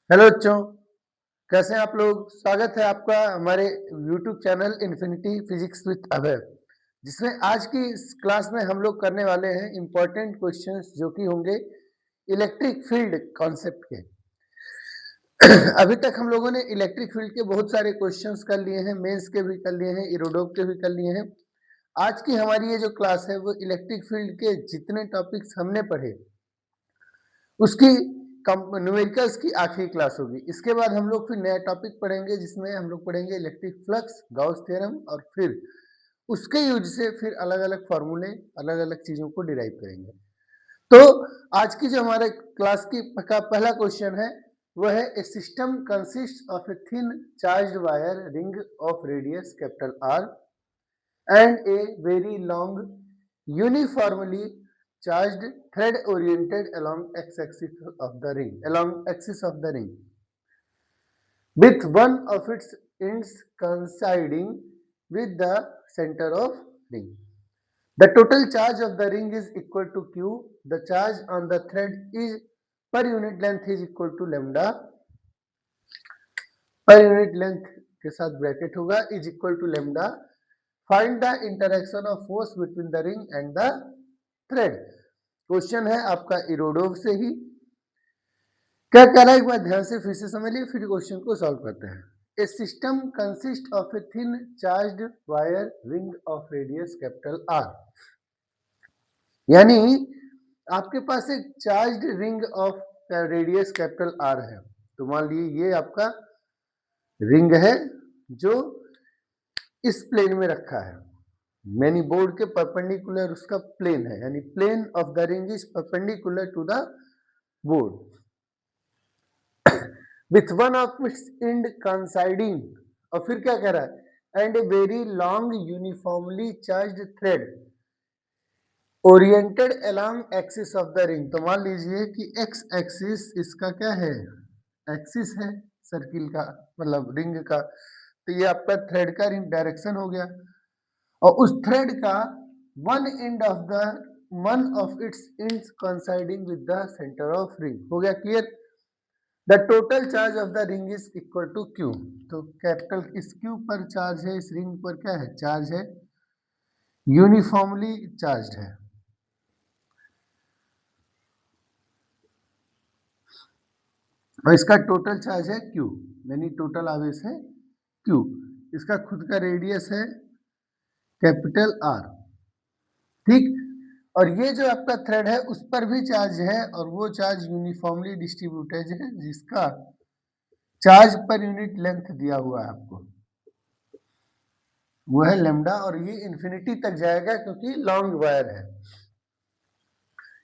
Hello बच्चों, कैसे हैं आप लोग। स्वागत है आपका हमारे YouTube channel infinity physics with Abhay, जिसमें आज की इस क्लास में हम लोग करने वाले हैं इम्पोर्टेंट क्वेश्चंस जो कि होंगे इलेक्ट्रिक फील्ड कॉन्सेप्ट के। अभी तक हम लोगों ने इलेक्ट्रिक फील्ड के बहुत सारे क्वेश्चंस कर लिए हैं, मेंस के भी कर लिए हैं, इरोडोव के भी कर लिए हैं। आज की हमारी ये जो क्लास है वो इलेक्ट्रिक फील्ड के जितने टॉपिक्स हमने पढ़े उसकी न्यूमेरिकल्स की आखिरी क्लास होगी। इसके बाद हम लोग फिर नया टॉपिक पढ़ेंगे जिसमें हम लोग पढ़ेंगे इलेक्ट्रिक फ्लक्स, गाउस थ्योरम, और फिर उसके यूज से फिर अलग अलग फार्मूले, अलग अलग चीजों को डिराइव करेंगे। तो आज की जो हमारे क्लास की का पहला क्वेश्चन है वो है a system consist of a thin charged wire ring of radius capital R and a very long uniformly charged thread oriented along axis of the ring with one of its ends coinciding with the center of ring. The total charge of the ring is equal to q. The charge on the thread is per unit length is equal to lambda. Per unit length के साथ bracket होगा is equal to lambda. Find the interaction of force between the ring and the thread. Question है आपका Irodov से ही। क्या कह रहा है एक बार ध्यान से फिर से समझ लीजिए, फिर क्वेश्चन को सॉल्व करते हैं। A system consist of a thin charged wire ring of radius capital R, यानी आपके पास एक charged ring of radius capital R है। तो मान लीजिए ये आपका रिंग है जो इस प्लेन में रखा है, मैनी बोर्ड के परपेंडिकुलर उसका प्लेन है, यानी plane of the ring is perpendicular to the board with one of its end coinciding. और फिर क्या कह रहा है, and a very long uniformly charged thread oriented along axis of the ring. तो मान लीजिए कि एक्स एक्सिस इसका क्या है, एक्सिस है सर्किल का, मतलब रिंग का। तो ये आपका थ्रेड का डायरेक्शन हो गया, और उस थ्रेड का one of its ends coinciding with the centre of ring. हो गया clear. The total charge of the ring is equal to Q. तो कैपिटल इस क्यू पर चार्ज है, इस रिंग पर क्या है, चार्ज है, यूनिफॉर्मली चार्ज है। और इसका टोटल चार्ज है क्यू, यानी टोटल आवेश है क्यू। इसका खुद का रेडियस है कैपिटल आर, ठीक। और ये जो आपका थ्रेड है उस पर भी चार्ज है, और वो चार्ज यूनिफॉर्मली डिस्ट्रीब्यूटेड है, जिसका चार्ज पर यूनिट लेंथ दिया हुआ है आपको, वो है लेमडा। और ये इन्फिनिटी तक जाएगा क्योंकि लॉन्ग वायर है।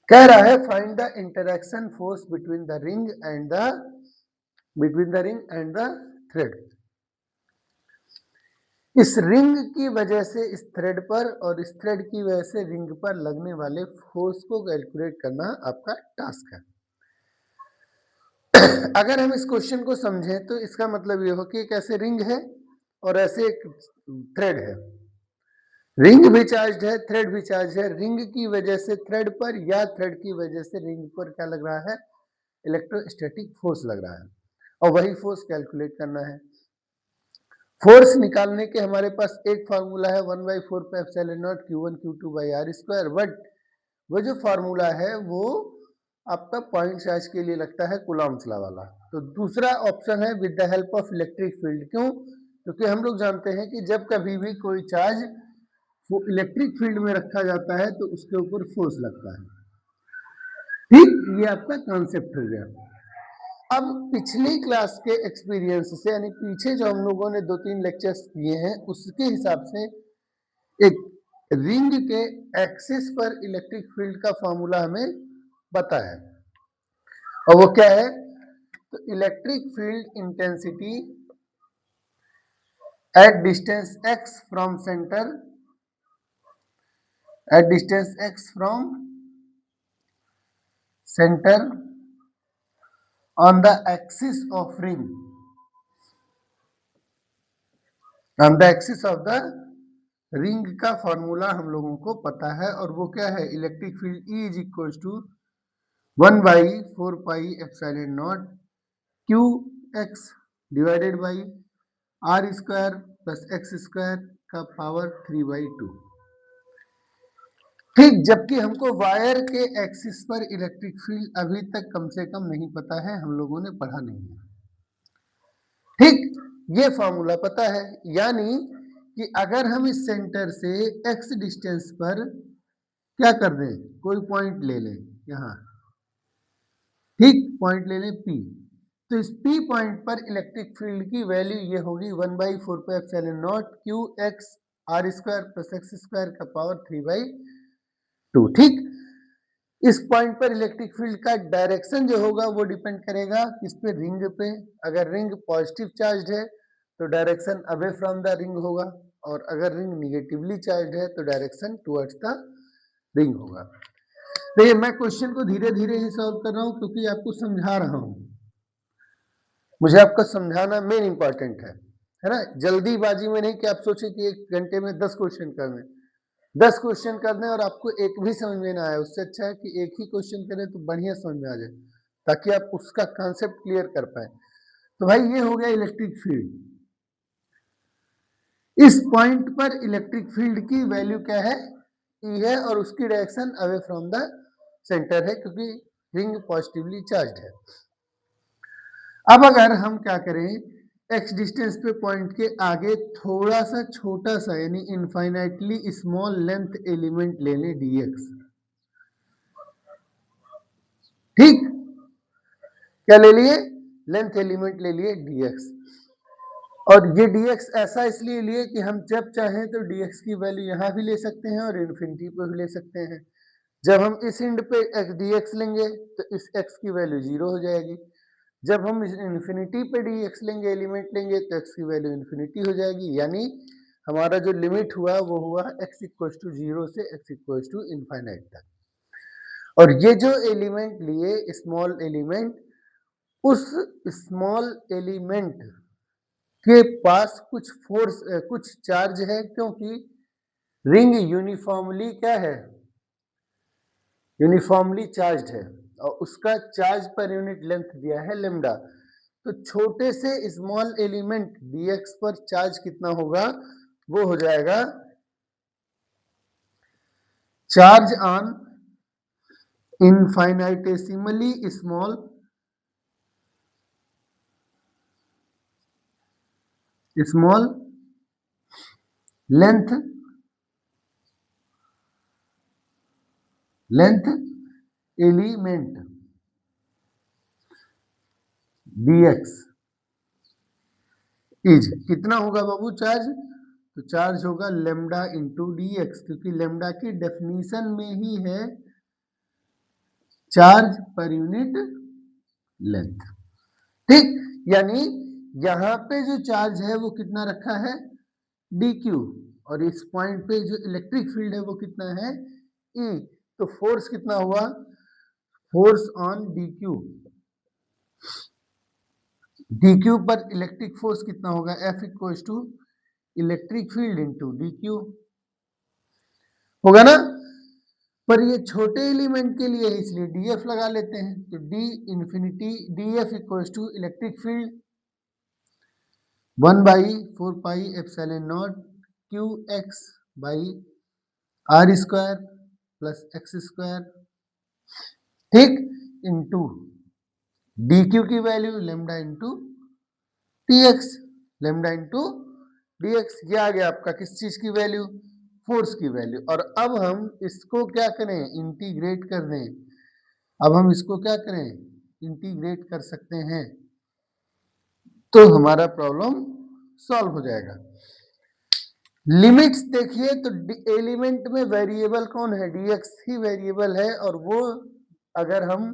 कह रहा है find the interaction force between the ring and the thread. इस रिंग की वजह से इस थ्रेड पर और इस थ्रेड की वजह से रिंग पर लगने वाले फोर्स को कैलकुलेट करना आपका टास्क है। अगर हम इस क्वेश्चन को समझें तो इसका मतलब ये हो कि एक ऐसे रिंग है और ऐसे एक थ्रेड है। रिंग भी चार्ज है, थ्रेड भी चार्ज है। रिंग की वजह से थ्रेड पर या थ्रेड की वजह से रिंग पर क्या लग रहा है, इलेक्ट्रोस्टैटिक फोर्स लग रहा है, और वही फोर्स कैलकुलेट करना है। फोर्स निकालने के हमारे पास एक फार्मूला है 1/4πε0 Q1 Q2 by r square. But वो जो फार्मूला है वो आपका पॉइंट चार्ज के लिए लगता है कूलॉम्स लॉ वाला। तो दूसरा ऑप्शन है with the help of electric field. क्यों? क्योंकि हम लोग जानते हैं कि जब कभी भी कोई चार्ज वो इलेक्ट्रिक फील्ड में रखा जाता है तो उसके ऊपर फोर्स लगता है, ठीक। ये आपका कॉन्सेप्ट हो गया। अब पिछली क्लास के एक्सपीरियंस से, यानी पीछे जो हम लोगों ने 2-3 लेक्चर्स किए हैं उसके हिसाब से एक रिंग के एक्सिस पर इलेक्ट्रिक फील्ड का फॉर्मूला हमें पता है, और वो क्या है, तो electric field intensity at distance x from centre, at distance x from centre on the axis of ring, on the axis of the ring का फॉर्मूला हम लोगों को पता है, और वो क्या है, electric field E is equal to 1/4πε0 Q x divided by R square plus x square का पावर 3/2। ठीक, जबकि हमको वायर के एक्सिस पर इलेक्ट्रिक फील्ड अभी तक कम से कम नहीं पता है, हम लोगों ने पढ़ा नहीं है। ठीक, ये फॉर्मूला पता है, यानी कि अगर हम इस सेंटर से x डिस्टेंस पर क्या कर दें, कोई पॉइंट ले लें यहाँ, ठीक, पॉइंट ले लें P, तो इस P पॉइंट पर इलेक्ट्रिक फील्ड की वैल्यू ये होगी 1/4πε0 Q x R square plus x square का पावर 3/2। ठीक, इस पॉइंट पर इलेक्ट्रिक फील्ड का डायरेक्शन जो होगा वो डिपेंड करेगा किस पे, रिंग पे। अगर रिंग पॉजिटिव चार्ज है तो direction away from the ring होगा, और अगर रिंग निगेटिवली चार्ज है तो डायरेक्शन टुवर्ड्स द रिंग होगा। देखिए, मैं क्वेश्चन को धीरे धीरे ही सॉल्व कर रहा हूं क्योंकि आपको समझा रहा हूं, मुझे आपको समझाना मेन इंपॉर्टेंट है ना। जल्दीबाजी में नहीं कि आप सोचे कि 1 घंटे में 10 क्वेश्चन करने, 10 क्वेश्चन करने और आपको एक भी समझ में ना आए, उससे अच्छा है कि एक ही क्वेश्चन करें तो बढ़िया समझ में आ जाए, ताकि आप उसका कॉन्सेप्ट क्लियर कर पाए। तो भाई ये हो गया इलेक्ट्रिक फील्ड। इस पॉइंट पर इलेक्ट्रिक फील्ड की वैल्यू क्या है, ई है, और उसकी direction away from the centre है क्योंकि रिंग पॉजिटिवली चार्ज है। अब अगर हम क्या करें, एक्स डिस्टेंस पे पॉइंट के आगे थोड़ा सा छोटा सा यानी इनफाइनाइटली स्मॉल लेंथ एलिमेंट ले लें dx। ठीक, क्या ले लिए, लेंथ एलिमेंट ले लिए dx, और ये dx ऐसा इसलिए लिए कि हम जब चाहें तो dx की वैल्यू यहाँ भी ले सकते हैं और इन्फिनिटी पे भी ले सकते हैं। जब हम इस एंड पे dx लेंगे तो इस x की वैल्यू 0 हो जाएगी, जब हम इन्फिनिटी पे dx लेंगे, एलिमेंट लेंगे, तो x की वैल्यू इन्फिनिटी हो जाएगी, यानी हमारा जो लिमिट हुआ वो हुआ x = 0 से x = इनफाइनाइट तक। और ये जो एलिमेंट लिए, स्मॉल एलिमेंट, उस स्मॉल एलिमेंट के पास कुछ फोर्स, कुछ चार्ज है, क्योंकि रिंग यूनिफॉर्मली क्या है, यूनिफॉर्मली चार्ज है, और उसका चार्ज पर यूनिट लेंथ दिया है लेमडा। तो छोटे से स्मॉल एलिमेंट dx पर चार्ज कितना होगा, वो हो जाएगा charge on infinitesimally small length element dx is कितना होगा बाबू चार्ज, तो चार्ज होगा लेमडा इंटू dx, क्योंकि लेमडा की डेफिनेशन में ही है चार्ज पर यूनिट लेंथ। ठीक, यानी यहां पे जो चार्ज है वो कितना रखा है, dq, और इस पॉइंट पे जो इलेक्ट्रिक फील्ड है वो कितना है, E। तो फोर्स कितना हुआ, फोर्स ऑन dq पर इलेक्ट्रिक फोर्स कितना होगा, F = electric field into dq होगा ना। पर ये छोटे एलिमेंट के लिए है इसलिए df लगा लेते हैं, तो d infinity df = electric field 1/4πε0 qx r square plus x square, ठीक, इंटू dq की value lambda into dx, lambda into dx। ये आ गया आपका किस चीज की वैल्यू, फोर्स की वैल्यू। और अब हम इसको क्या करें, इंटीग्रेट कर दें। अब हम इसको क्या करें, इंटीग्रेट कर सकते हैं, तो हमारा प्रॉब्लम सॉल्व हो जाएगा। लिमिट्स देखिए, तो एलिमेंट में वेरिएबल कौन है, dx ही वेरिएबल है, और वो अगर हम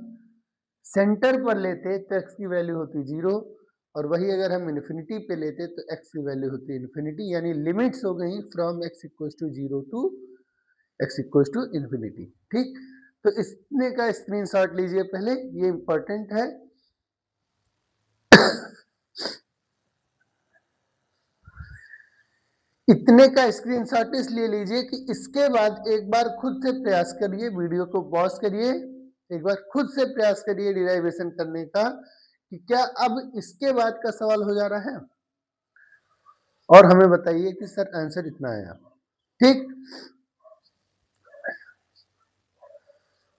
सेंटर पर लेते तो x की वैल्यू होती 0, और वही अगर हम इन्फिनिटी पे लेते तो x की वैल्यू होती इन्फिनिटी, यानी लिमिट्स हो गई from x = 0 to x = infinity. ठीक, तो इसने का स्क्रीनशॉट लीजिए पहले, ये इंपॉर्टेंट है। इतने का स्क्रीनशॉट इसलिए लीजिए कि इसके बाद एक बार खुद से प्रयास करिए, वीडियो को पॉज करिए, एक बार खुद से प्रयास करिए डिराइवेशन करने का, कि क्या अब इसके बाद का सवाल हो जा रहा है, और हमें बताइए कि सर आंसर इतना आया। ठीक,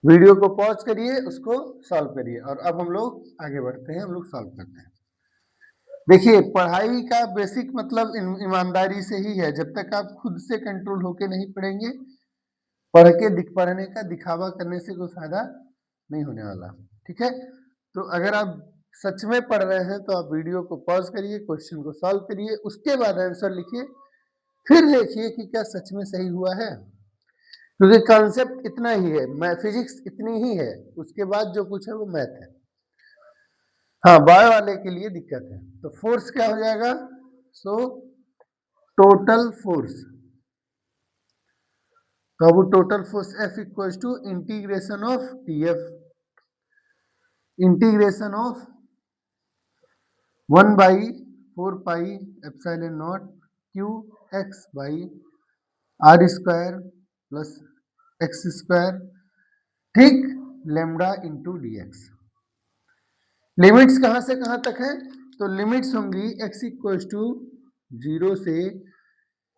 वीडियो को पॉज करिए, उसको सॉल्व करिए, और अब हम लोग आगे बढ़ते हैं, हम लोग सॉल्व करते हैं। देखिए, पढ़ाई का बेसिक मतलब ईमानदारी से ही है। जब तक आप खुद से कंट्रोल होके नहीं पढ़ेंगे, पढ़ने का दिखावा करने से कोई फायदा नहीं होने वाला। ठीक है, तो अगर आप सच में पढ़ रहे हैं तो आप वीडियो को पॉज करिए, क्वेश्चन को सॉल्व करिए, उसके बाद आंसर लिखिए, फिर देखिए कि क्या सच में सही हुआ है, क्योंकि कॉन्सेप्ट इतना ही है, फिजिक्स इतनी ही है, उसके बाद जो कुछ है वो मैथ है। हाँ, बायो वाले के लिए दिक्कत है। तो फोर्स क्या हो जाएगा, सो टोटल फोर्स, तो अब total force F equal to integration of TF, integration of 1/4 pi epsilon naught Q x by R square plus x square, ठीक, लेमडा इंटू dx। लिमिट्स कहां से कहां तक है, तो लिमिट्स होंगी x इक्वल टू 0 से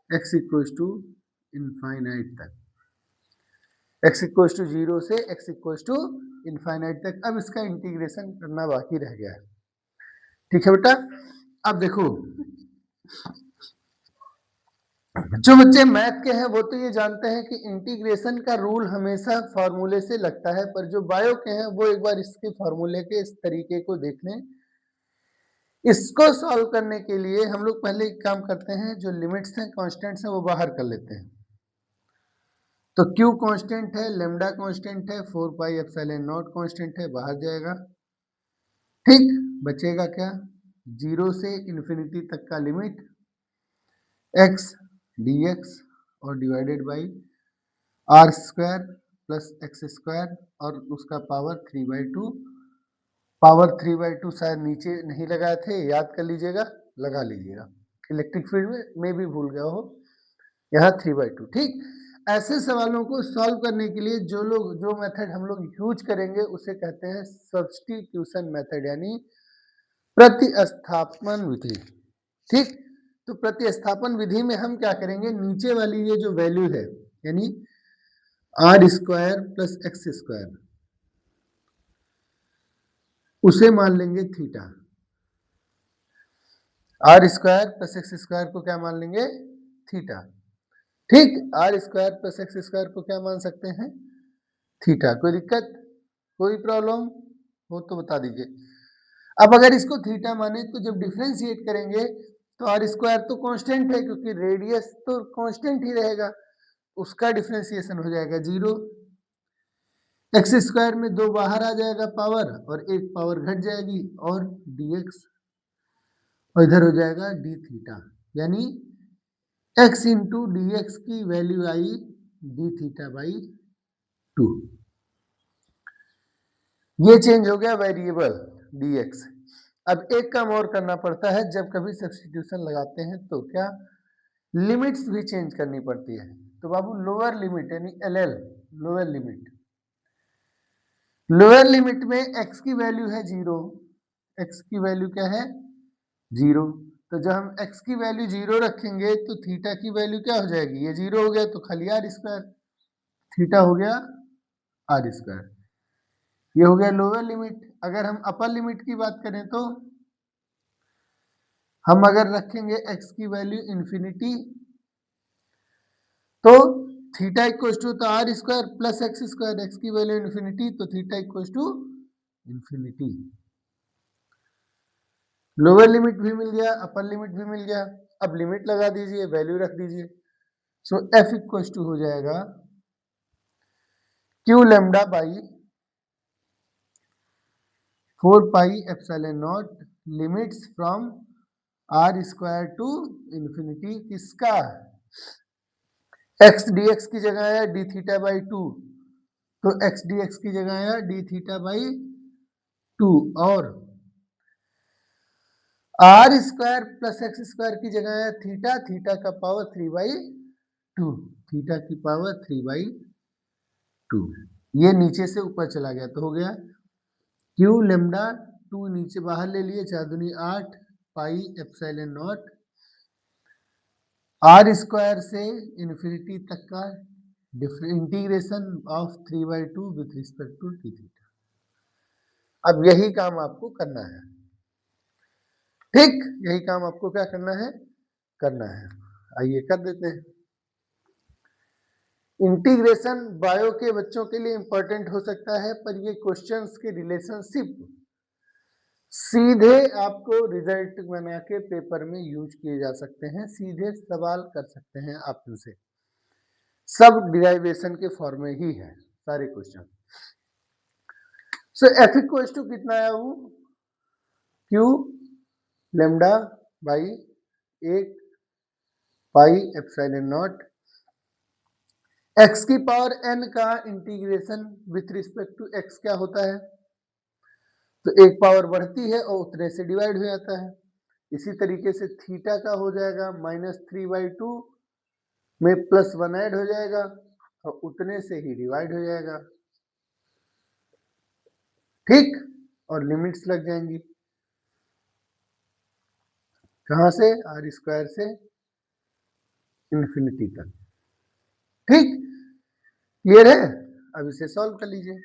x इक्वल टू इनफाइनाइट तक, x इक्वल टू 0 से x इक्वल टू इनफाइनाइट तक। अब इसका इंटीग्रेशन करना बाकी रह गया है। ठीक है बेटा, अब देखो, जो बच्चे मैथ के हैं वो तो ये जानते हैं कि इंटीग्रेशन का रूल हमेशा फॉर्मूले से लगता है, पर जो बायो के हैं वो एक बार इसके फॉर्मूले के इस तरीके को देख लें। इसको सॉल्व करने के लिए हम लोग पहले एक काम करते हैं, जो लिमिट्स हैं, कांस्टेंट्स हैं, वो बाहर कर लेते हैं। तो Q कांस्टेंट है, लेमडा कांस्टेंट है, 4 पाई एप्सिलॉन नॉट कांस्टेंट है, बाहर जाएगा। ठीक, बचेगा क्या, 0 से इन्फिनिटी तक का लिमिट x dx और divided by R square plus x square और उसका पावर 3/2। पावर 3/2 शायद नीचे नहीं लगाए थे, याद कर लीजिएगा, लगा लीजिएगा, इलेक्ट्रिक फील्ड में भी भूल गया हो, यहाँ 3/2। ठीक, ऐसे सवालों को सॉल्व करने के लिए जो मेथड हम लोग यूज करेंगे उसे कहते हैं सब्स्टिट्यूशन मेथड, यानी प्रतिस्थापन विधि। ठीक, तो प्रतिस्थापन विधि में हम क्या करेंगे, नीचे वाली ये जो वैल्यू है, यानी R square plus x square, उसे मान लेंगे theta. R square plus x square को क्या मान लेंगे, थीटा। ठीक, R square plus x square को क्या मान सकते हैं, थीटा। कोई दिक्कत, कोई प्रॉब्लम हो तो बता दीजिए। अब अगर इसको थीटा माने तो जब डिफरेंशिएट करेंगे तो आर स्क्वायर तो कांस्टेंट है, क्योंकि रेडियस तो कांस्टेंट ही रहेगा, उसका डिफरेंशिएशन हो जाएगा 0। एक्स स्क्वायर में 2 बाहर आ जाएगा पावर, और एक पावर घट जाएगी, और dx, और इधर हो जाएगा डी थीटा, यानी x इंटू डी एक्स की value I D theta by 2। ये चेंज हो गया वेरिएबल dx। अब एक काम और करना पड़ता है, जब कभी सब्स्टिट्यूशन लगाते हैं तो क्या लिमिट्स भी चेंज करनी पड़ती है। तो बाबू लोअर लिमिट यानी LL, lower limit, lower limit में x की वैल्यू है 0, x की वैल्यू क्या है 0, तो जब हम x की वैल्यू 0 रखेंगे तो थीटा की वैल्यू क्या हो जाएगी, ये 0 हो गया तो खाली आर स्क्वायर, थीटा हो गया आर स्क्वायर। ये हो गया लोअर लिमिट। अगर हम अपर लिमिट की बात करें तो हम अगर रखेंगे x की वैल्यू इंफिनिटी, तो थीटा इक्वल टू, तो R square plus x square, x की वैल्यू इंफिनिटी, तो theta equal to infinity. Lower limit भी मिल गया, अपर लिमिट भी मिल गया। अब लिमिट लगा दीजिए, वैल्यू रख दीजिए, सो एफ इक्वल टू हो जाएगा Q lambda by 4 pi epsilon naught limits from R square to infinity, किसका, एक्स डी एक्स की जगह आया डी थीटा बाई 2, तो एक्स डी एक्स की जगह आया डी थीटा बाई 2, और R square plus x square की जगह आया थीटा, थीटा का पावर 3/2, थीटा की पावर 3/2, ये नीचे से ऊपर चला गया तो हो गया क्यू लेमडा 2 नीचे बाहर ले लिए, 4 दूनी 8 pi epsilon naught R square से इन्फिनिटी तक का integration of 3/2 with respect to t theta. अब यही काम आपको करना है, ठीक, यही काम आपको क्या करना है, आइए कर देते हैं। इंटीग्रेशन बायो के बच्चों के लिए इंपॉर्टेंट हो सकता है, पर ये क्वेश्चंस के रिलेशनशिप सीधे आपको रिजल्ट बना के पेपर में यूज किए जा सकते हैं, सीधे सवाल कर सकते हैं आप इनसे, सब डिराइवेशन के फॉर्म में ही है सारे question. So F equals to कितना आया वो, Q lambda by 8 pi epsilon naught x की पावर n का integration with respect to x क्या होता है, तो एक पावर बढ़ती है और उतने से डिवाइड हो जाता है। इसी तरीके से थीटा का हो जाएगा -3/2 में +1 ऐड हो जाएगा और उतने से ही डिवाइड हो जाएगा, ठीक, और लिमिट्स लग जाएंगी कहां से, आर स्क्वायर से इन्फिनिटी तक, ठीक, क्लियर है। अब इसे सॉल्व कर लीजिए,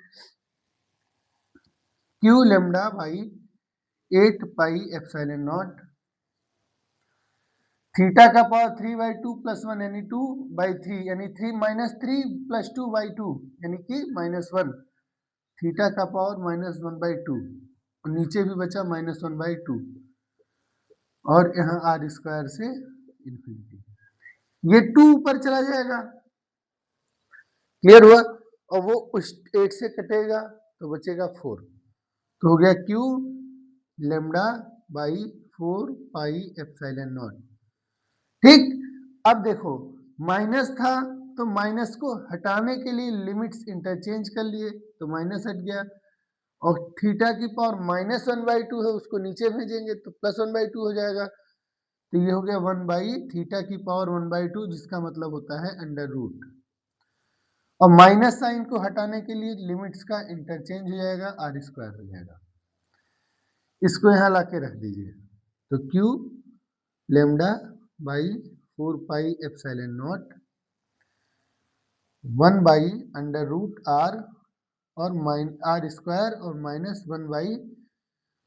Q lambda by 8 pi epsilon not theta का पावर 3/2 +1 यानी 2/3 यानी 3 -3 + 2/2 यानी कि -1, थीटा का पावर -1/2 और नीचे भी बचा -1/2 और यहाँ आर स्क्वायर से इन्फिनिटी, ये 2 ऊपर चला जाएगा, क्लियर हुआ, और वो उस 8 से कटेगा तो बचेगा 4, तो हो गया Q lambda by 4 pi epsilon not, ठीक। अब देखो माइनस था तो माइनस को हटाने के लिए लिमिट्स इंटरचेंज कर लिए तो माइनस हट गया, और थीटा की पावर -1/2 है उसको नीचे भेजेंगे तो +1/2 हो जाएगा, तो ये हो गया 1/थीटा की पावर 1/2 जिसका मतलब होता है √, और माइनस साइन को हटाने के लिए लिमिट्स का इंटरचेंज हो जाएगा, आर स्क्वायर हो जाएगा, इसको यहाँ लाके रख दीजिए, तो Q lambda by 4 pi epsilon not 1/√r और आर स्क्वायर और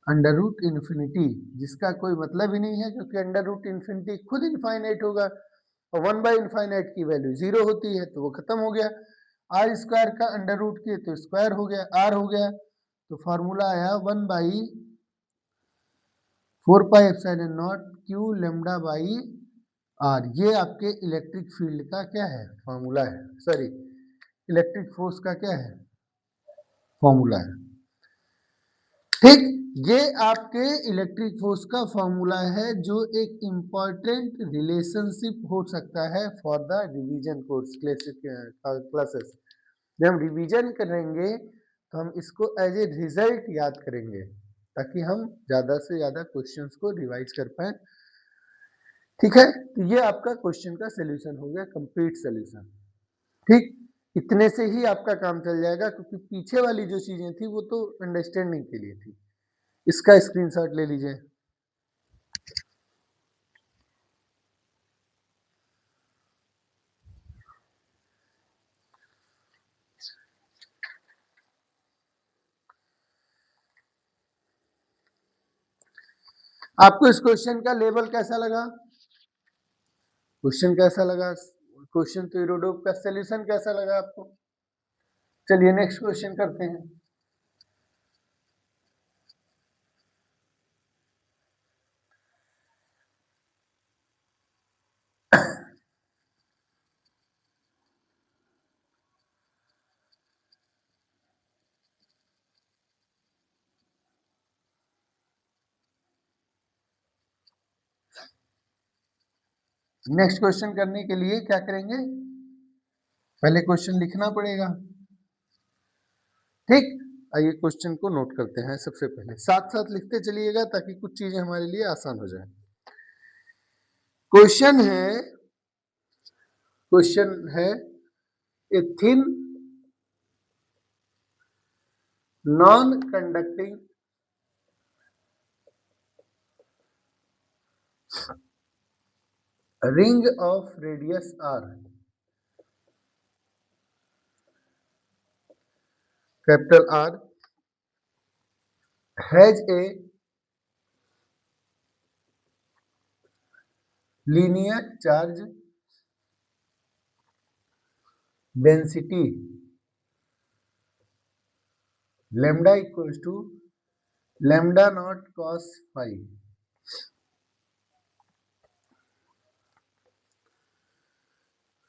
-1/√इन्फिनिटी, जिसका कोई मतलब ही नहीं है क्योंकि √इन्फिनिटी खुद इनफाइनाइट होगा और 1/इनफाइनाइट की वैल्यू 0 होती है, तो वो खत्म हो गया। आर स्क्वायर का √ किए तो स्क्वायर हो गया, आर हो गया, तो फॉर्मूला आया 1/4 pi epsilon naught Q lambda by R, ये आपके इलेक्ट्रिक फील्ड का क्या है, फॉर्मूला है, सॉरी इलेक्ट्रिक फोर्स का क्या है, फॉर्मूला है, ठीक, ये आपके इलेक्ट्रिक फोर्स का फॉर्मूला है जो एक इंपॉर्टेंट रिलेशनशिप हो सकता है for the revision course classes. जब हम रिवीजन करेंगे तो हम इसको एज ए रिजल्ट याद करेंगे ताकि हम ज़्यादा से ज़्यादा क्वेश्चंस को रिवाइज कर पाए, ठीक है। तो ये आपका क्वेश्चन का सोल्यूशन हो गया, कंप्लीट सोल्यूशन, ठीक, इतने से ही आपका काम चल जाएगा क्योंकि पीछे वाली जो चीजें थी वो तो अंडरस्टैंडिंग के लिए थी। इसका स्क्रीनशॉट ले लीजिए। आपको इस क्वेश्चन का लेवल कैसा लगा, क्वेश्चन कैसा लगा, क्वेश्चन तो इरोडोप का सॉल्यूशन कैसा लगा आपको। चलिए नेक्स्ट क्वेश्चन करते हैं। नेक्स्ट क्वेश्चन करने के लिए क्या करेंगे, पहले क्वेश्चन लिखना पड़ेगा, ठीक। आइए क्वेश्चन को नोट करते हैं, सबसे पहले साथ साथ लिखते चलिएगा ताकि कुछ चीजें हमारे लिए आसान हो जाए। क्वेश्चन है a thin non conducting ring of radius r, capital R, has a linear charge density lambda equals to lambda naught cos phi,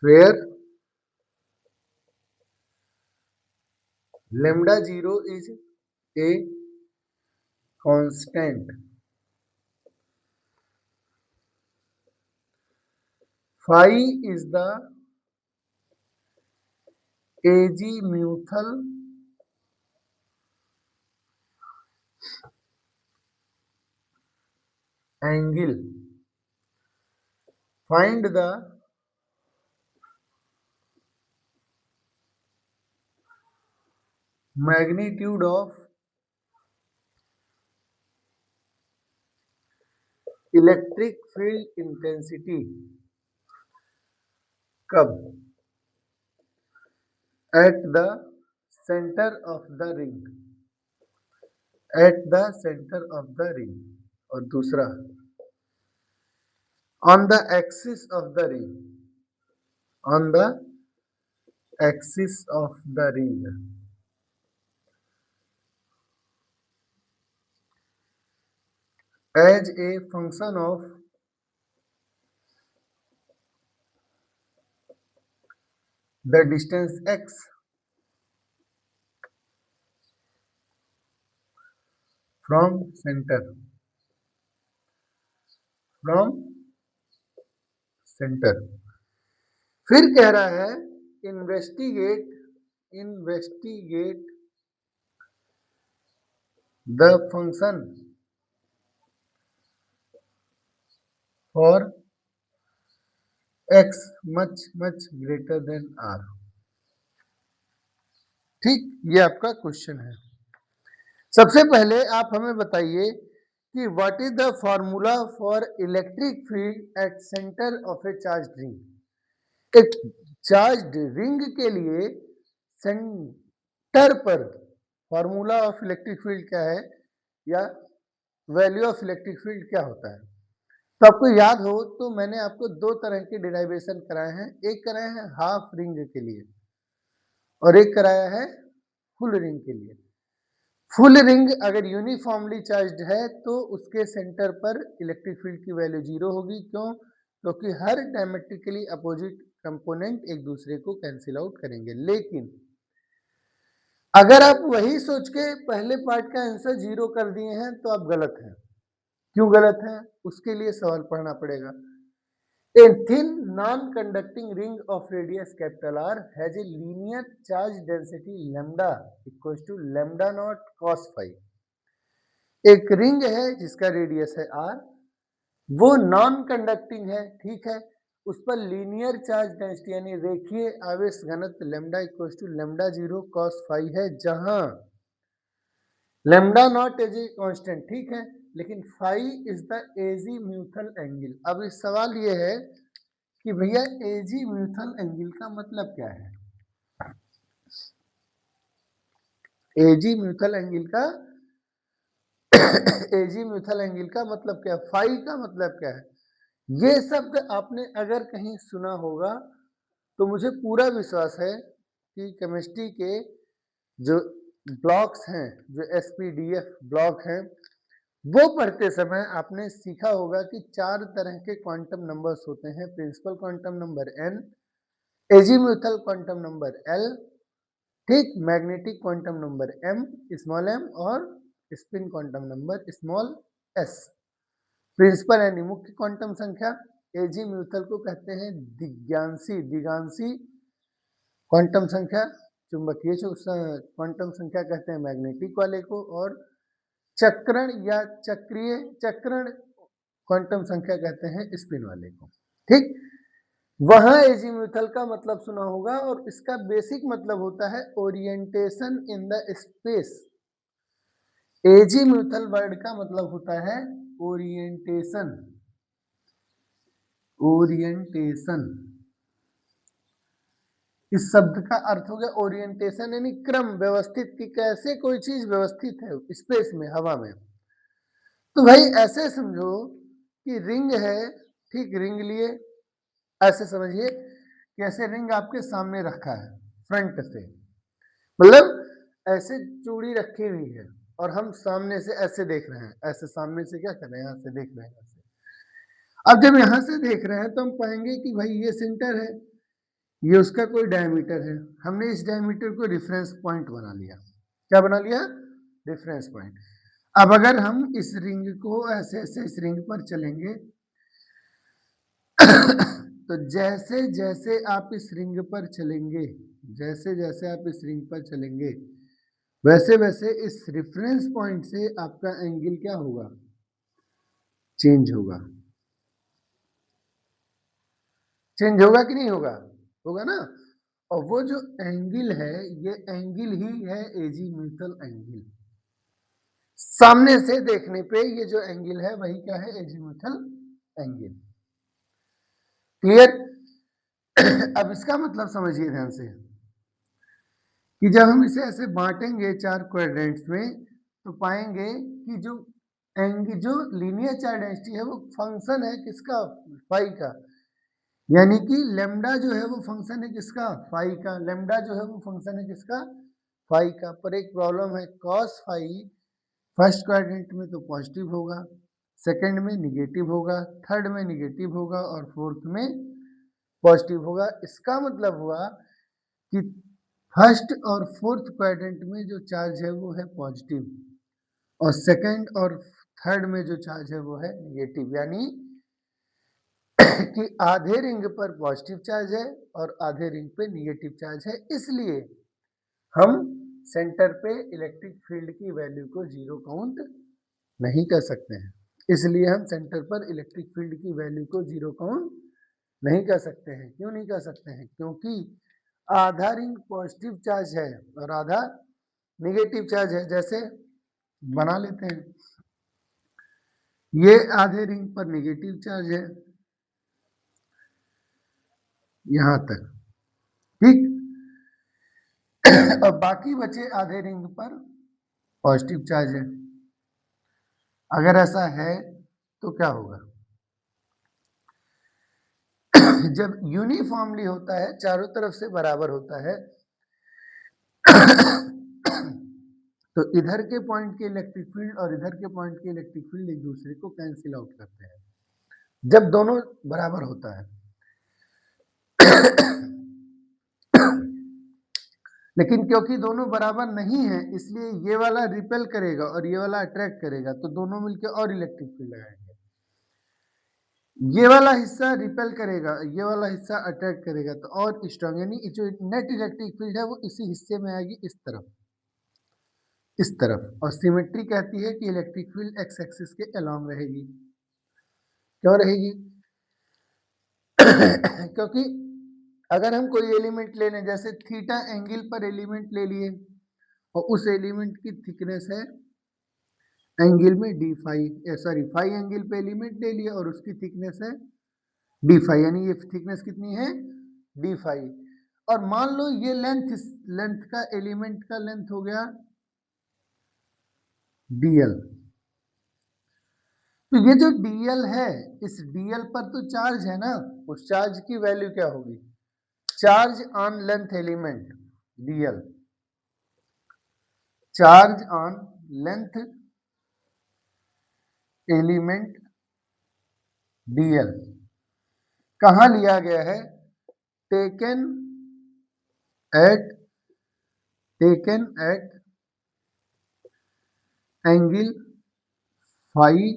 where lambda 0 is a constant, phi is the azimuthal angle. Find the magnitude of electric field intensity कब at the center of the ring, at the center of the ring. और दूसरा on the axis of the ring, on the axis of the ring, as a function of the distance x from center, from center. फिर कह रहा है investigate the function for x much greater than r. ठीक, ये आपका question है। सबसे पहले आप हमें बताइए कि what is the formula for electric field at centre of A charge ring. एक चार्ज रिंग के लिए सेंटर पर फॉर्मूला ऑफ इलेक्ट्रिक फील्ड क्या है या वैल्यू ऑफ इलेक्ट्रिक फील्ड क्या होता है। तो आपको याद हो तो मैंने आपको दो तरह के डिराइवेशन कराए हैं, एक कराए हैं हाफ रिंग के लिए और एक कराया है फुल रिंग के लिए। फुल रिंग अगर यूनिफॉर्मली चार्ज्ड है तो उसके सेंटर पर इलेक्ट्रिक फील्ड की वैल्यू 0 होगी। क्यों? क्योंकि हर डायमेट्रिकली अपोजिट कंपोनेंट एक दूसरे को कैंसिल आउट करेंगे। लेकिन अगर आप वही सोच के पहले पार्ट का आंसर 0 कर दिए हैं तो आप गलत हैं। क्यों गलत है? उसके लिए सवाल पढ़ना पड़ेगा। A thin non-conducting ring of radius capital R has a linear charge density lambda equals to lambda naught cos phi। एक रिंग है जिसका रेडियस है R, वो नॉन कंडक्टिंग है, ठीक है, उस पर लीनियर चार्ज डेंसिटी यानी रेखीय आवेश घनत्व lambda equals to lambda 0 cos phi है, जहां lambda naught is a constant, ठीक है, लेकिन phi is the azimuthal angle. अब इस सवाल ये है कि भैया एजीम्यूथल एंगल का मतलब क्या है। एजीम्यूथल एंगल का एजीम्यूथल एंगल का मतलब क्या है, फाई का मतलब क्या है। ये शब्द आपने अगर कहीं सुना होगा तो मुझे पूरा विश्वास है कि केमिस्ट्री के जो ब्लॉक्स हैं, जो एसपीडीएफ ब्लॉक हैं, वो पढ़ते समय आपने सीखा होगा कि 4 तरह के क्वांटम नंबर्स होते हैं। Principal quantum number n, azimuthal quantum number l, ठीक, magnetic quantum number m small m और spin quantum number small s। Principal यानी मुख्य क्वांटम संख्या, एजीम्यूथल को कहते हैं दिगांशी क्वांटम संख्या, चुंबकीय क्वांटम संख्या कहते हैं मैग्नेटिक वाले को, और चक्रण या चक्रण क्वांटम संख्या कहते हैं स्पिन वाले को। ठीक, वहां एजीम्यूथल का मतलब सुना होगा और इसका बेसिक मतलब होता है orientation in the space. Azimuthal word का मतलब होता है ओरिएंटेशन ओरिएंटेशन, इस शब्द का अर्थ हो गया ओरिएंटेशन, यानी क्रम, व्यवस्थित, कि कैसे कोई चीज व्यवस्थित है स्पेस में, हवा में। तो भाई ऐसे समझो कि रिंग है, ठीक, रिंग लिए, ऐसे समझिए कि ऐसे रिंग आपके सामने रखा है फ्रंट से, मतलब ऐसे चूड़ी रखी हुई है और हम सामने से ऐसे देख रहे हैं, ऐसे सामने से क्या कर रहे हैं, यहाँ से देख रहे हैं ऐसे। अब जब यहाँ से देख रहे हैं तो हम पाएंगे कि भाई ये सेंटर है, ये उसका कोई डायमीटर है, हमने इस डायमीटर को रेफरेंस पॉइंट बना लिया। क्या बना लिया? Reference point. अब अगर हम इस रिंग को ऐसे ऐसे इस रिंग पर चलेंगे तो जैसे जैसे आप इस रिंग पर चलेंगे, जैसे जैसे आप इस रिंग पर चलेंगे, वैसे वैसे इस रेफरेंस पॉइंट से आपका एंगल क्या होगा? चेंज होगा। चेंज होगा कि नहीं होगा? होगा ना। और वो जो एंगल है, ये एंगल ही है एजीम्यूथल एंगल। सामने से देखने पे ये जो एंगल है वही क्या है? Azimuthal angle. क्लियर? अब इसका मतलब समझिए ध्यान से कि जब हम इसे ऐसे बांटेंगे चार क्वाड्रेंट्स में तो पाएंगे कि जो एंगल, जो लीनियर चार्ट डेंसिटी है, वो फंक्शन है किसका? फाई का। यानी कि लेमडा जो है वो फंक्शन है किसका? फाई का। लेमडा जो है वो फंक्शन है किसका? फाई का। पर एक प्रॉब्लम है, कॉस फाई फर्स्ट क्वाड्रेंट में तो पॉजिटिव होगा, सेकंड में निगेटिव होगा, थर्ड में निगेटिव होगा और फोर्थ में पॉजिटिव होगा। इसका मतलब हुआ कि फर्स्ट और फोर्थ क्वाड्रेंट में जो चार्ज है वो है पॉजिटिव, और सेकंड और थर्ड में जो चार्ज है वो है निगेटिव। यानी कि आधे रिंग पर पॉजिटिव चार्ज है और आधे रिंग पे निगेटिव चार्ज है। इसलिए हम सेंटर पे इलेक्ट्रिक फील्ड की वैल्यू को जीरो काउंट नहीं कर सकते हैं। इसलिए हम सेंटर पर इलेक्ट्रिक फील्ड की वैल्यू को जीरो काउंट नहीं कर सकते हैं। क्यों नहीं कर सकते हैं? क्योंकि आधा रिंग पॉजिटिव चार्ज है और आधा निगेटिव चार्ज है। जैसे बना लेते हैं, ये आधे रिंग पर निगेटिव चार्ज है यहां तक, ठीक, और बाकी बचे आधे रिंग पर पॉजिटिव चार्ज है। अगर ऐसा है तो क्या होगा? जब यूनिफॉर्मली होता है, चारों तरफ से बराबर होता है, तो इधर के पॉइंट के इलेक्ट्रिक फील्ड और इधर के पॉइंट के इलेक्ट्रिक फील्ड एक दूसरे को कैंसिल आउट करते हैं जब दोनों बराबर होता है। लेकिन क्योंकि दोनों बराबर नहीं है, इसलिए ये वाला रिपेल करेगा और ये वाला अट्रैक्ट करेगा, तो दोनों मिलकर और इलेक्ट्रिक फील्ड लगाएंगे। ये वाला हिस्सा रिपेल करेगा, ये वाला हिस्सा अट्रैक्ट करेगा, तो और स्ट्रांग, यानी जो नेट इलेक्ट्रिक फील्ड है वो इसी हिस्से में आएगी, इस तरफ, इस तरफ। और सिमेट्री कहती है कि इलेक्ट्रिक फील्ड एक्स एक्सिस के अलोंग रहेगी। क्यों रहेगी? क्योंकि अगर हम कोई एलिमेंट ले लें, जैसे थीटा एंगल पर एलिमेंट ले लिए और उस एलिमेंट की थिकनेस है एंगल में d phi, sorry phi angle पे एलिमेंट ले लिया और उसकी थिकनेस है डी फाई, यानी ये थिकनेस कितनी है? D phi. और मान लो ये लेंथ, लेंथ का एलिमेंट का लेंथ हो गया डीएल। तो ये जो डीएल है, इस डीएल पर तो चार्ज है ना, उस चार्ज की वैल्यू क्या होगी? Charge on length element dl, charge on length element dl कहां लिया गया है? Taken at angle phi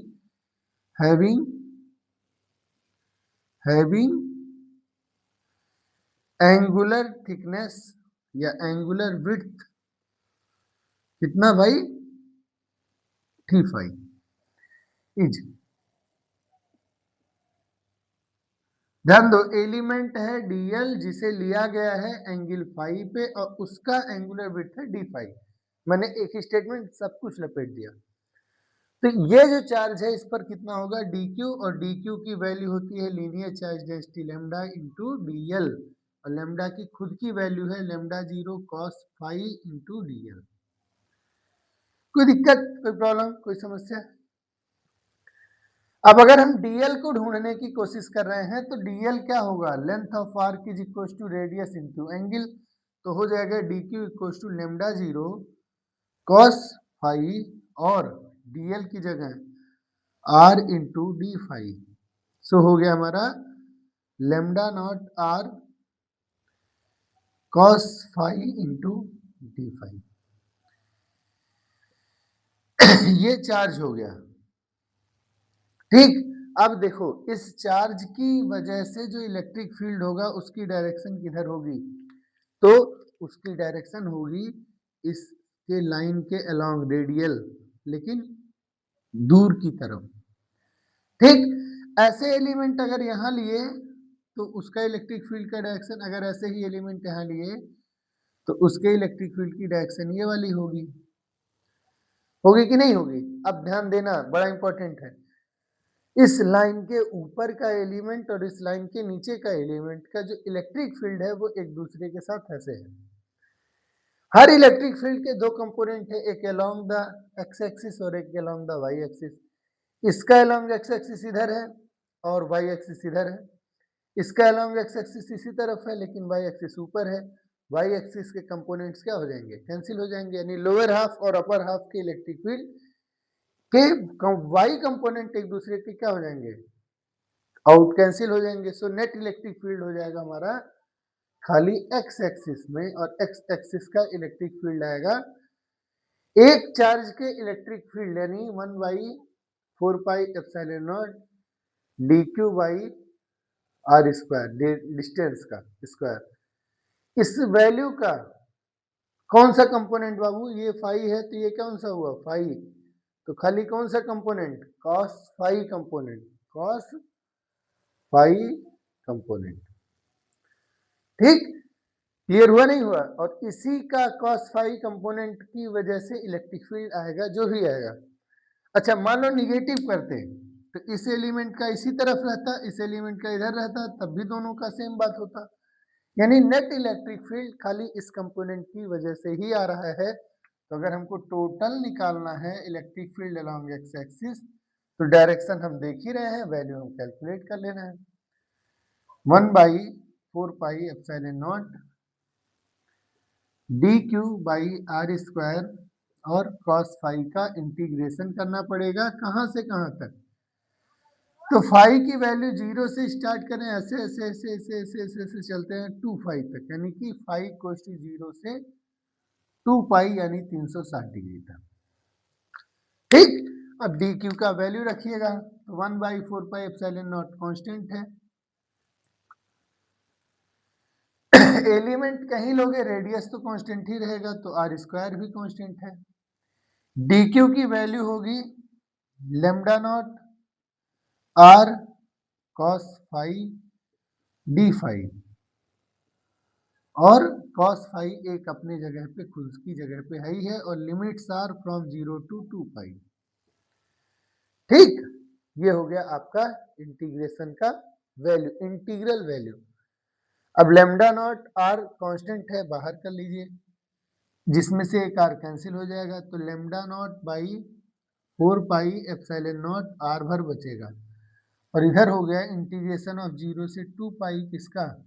having angular thickness या एंगुलर विड्थ कितना भाई? T phi is. ध्यान दो, एलिमेंट है डीएल जिसे लिया गया है एंगल फाई पे और उसका एंगुलर विड्थ है डी फाई। मैंने एक स्टेटमेंट सब कुछ लपेट दिया। तो ये जो चार्ज है इस पर कितना होगा dq, और dq की वैल्यू होती है linear charge density lambda into dl, और लैम्डा की खुद की वैल्यू है lambda 0 cos phi into dl। कोई दिक्कत, कोई प्रॉब्लम, कोई समस्या? अब अगर हम dl को ढूंढने की कोशिश कर रहे हैं तो dl क्या होगा, length of arc is equal to radius into angle, तो हो जाएगा dq equal to lambda 0 cos phi, और dl की जगह r into d phi. So हो गया हमारा lambda naught r cos phi into d phi. ये चार्ज हो गया, ठीक। अब देखो इस चार्ज की वजह से जो इलेक्ट्रिक फील्ड होगा उसकी डायरेक्शन किधर होगी, तो उसकी डायरेक्शन होगी इसके लाइन के अलोंग रेडियल, लेकिन दूर की तरफ, ठीक। ऐसे एलिमेंट अगर यहाँ लिए तो उसका इलेक्ट्रिक फील्ड का डायरेक्शन, अगर ऐसे ही एलिमेंट यहाँ लिए तो उसके इलेक्ट्रिक फील्ड की डायरेक्शन ये वाली होगी, होगी कि नहीं होगी? अब ध्यान देना, बड़ा इंपॉर्टेंट है, इस लाइन के ऊपर का एलिमेंट और इस लाइन के नीचे का एलिमेंट का जो इलेक्ट्रिक फील्ड है वो एक दूसरे के साथ ऐसे है। हर इलेक्ट्रिक फील्ड के दो कंपोनेंट है, एक अलोंग द एक्स एक्सिस और एक अलोंग द वाई एक्सिस। इसका अलोंग एक्स एक्सिस इधर है और वाई एक्सिस इधर है। इसका अलोंग एक्स एक्सिस इसी तरफ है लेकिन वाई एक्सिस ऊपर है। वाई एक्सिस के कंपोनेंट्स क्या हो जाएंगे, कैंसिल हो जाएंगे, यानी लोअर हाफ और अपर हाफ के इलेक्ट्रिक फील्ड के वाई कंपोनेंट एक दूसरे के क्या हो जाएंगे, आउट कैंसिल हो जाएंगे। सो नेट इलेक्ट्रिक फील्ड हो जाएगा हमारा खाली एक्स एक्सिस में, और एक्स एक्सिस का इलेक्ट्रिक फील्ड आएगा एक चार्ज के इलेक्ट्रिक फील्ड यानी 1/4πε0 dq by R square, distance का स्क्वायर। इस वैल्यू का कौन सा कंपोनेंट बाबू, ये फाई है तो ये कौन सा हुआ फाई, तो खाली कौन सा component, cos phi component, cos phi component, ठीक। क्लियर हुआ नहीं हुआ? और इसी का cos फाई कंपोनेंट की वजह से इलेक्ट्रिक फील्ड आएगा जो भी आएगा। अच्छा मान लो निगेटिव करते तो इस एलिमेंट का इसी तरफ रहता, इस एलिमेंट का इधर रहता, तब भी दोनों का सेम बात होता, यानी नेट इलेक्ट्रिक फील्ड खाली इस कंपोनेंट की वजह से ही आ रहा है। तो अगर हमको टोटल निकालना है electric field along x axis तो डायरेक्शन हम देख ही रहे हैं, वैल्यू हम कैलकुलेट कर लेना है, 1/4πε0 dq बाई आर स्क्वायर, और cos फाई का इंटीग्रेशन करना पड़ेगा कहां से कहां तक, तो फाई की वैल्यू 0 से स्टार्ट करें, ऐसे ऐसे ऐसे ऐसे ऐसे ऐसे ऐसे चलते हैं 2 फाई तक, यानी कि फाई इक्वल्स टू 0 से 2 पाई यानी 360 डिग्री तक, ठीक। अब डी क्यू का वैल्यू रखिएगा, तो 1/4πε0 कांस्टेंट है, एलिमेंट कहीं लोगे रेडियस तो कांस्टेंट ही रहेगा, तो आर स्क्वायर भी कांस्टेंट है। डी क्यू की वैल्यू होगी lambda naught R cos phi d phi, और cos फाई एक अपनी जगह पे खुद की जगह पे है ही है, और लिमिट्स आर फ्रॉम 0 to 2 पाई, ठीक। ये हो गया आपका इंटीग्रेशन का वैल्यू, इंटीग्रल वैल्यू। अब लेमडा नॉट आर कांस्टेंट है, बाहर कर लीजिए, जिसमें से एक आर कैंसिल हो जाएगा, तो लेमडा नॉट बाई 4πε0 आर भर बचेगा, और इधर हो गया इंटीग्रेशन ऑफ 0 से 2 पाई किसका,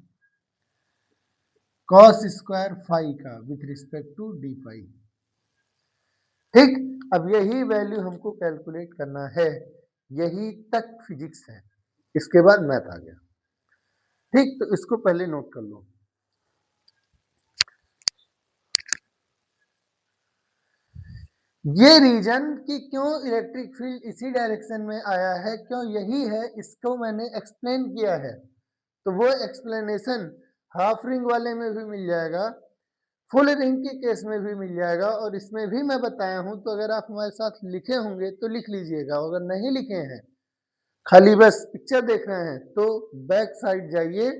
cos स्क्वायर फाई का with respect to d phi, ठीक। अब यही वैल्यू हमको कैलकुलेट करना है, यही तक फिजिक्स है, इसके बाद मैथ आ गया, ठीक। तो इसको पहले नोट कर लो, ये रीजन कि क्यों इलेक्ट्रिक फील्ड इसी डायरेक्शन में आया है, क्यों यही है, इसको मैंने एक्सप्लेन किया है, तो वो एक्सप्लेनेशन हाफ रिंग वाले में भी मिल जाएगा, फुल रिंग के केस में भी मिल जाएगा, और इसमें भी मैं बताया हूं, तो अगर आप हमारे साथ लिखे होंगे तो लिख लीजिएगा, अगर नहीं लिखे हैं खाली बस पिक्चर देख रहे हैं तो बैक साइड जाइए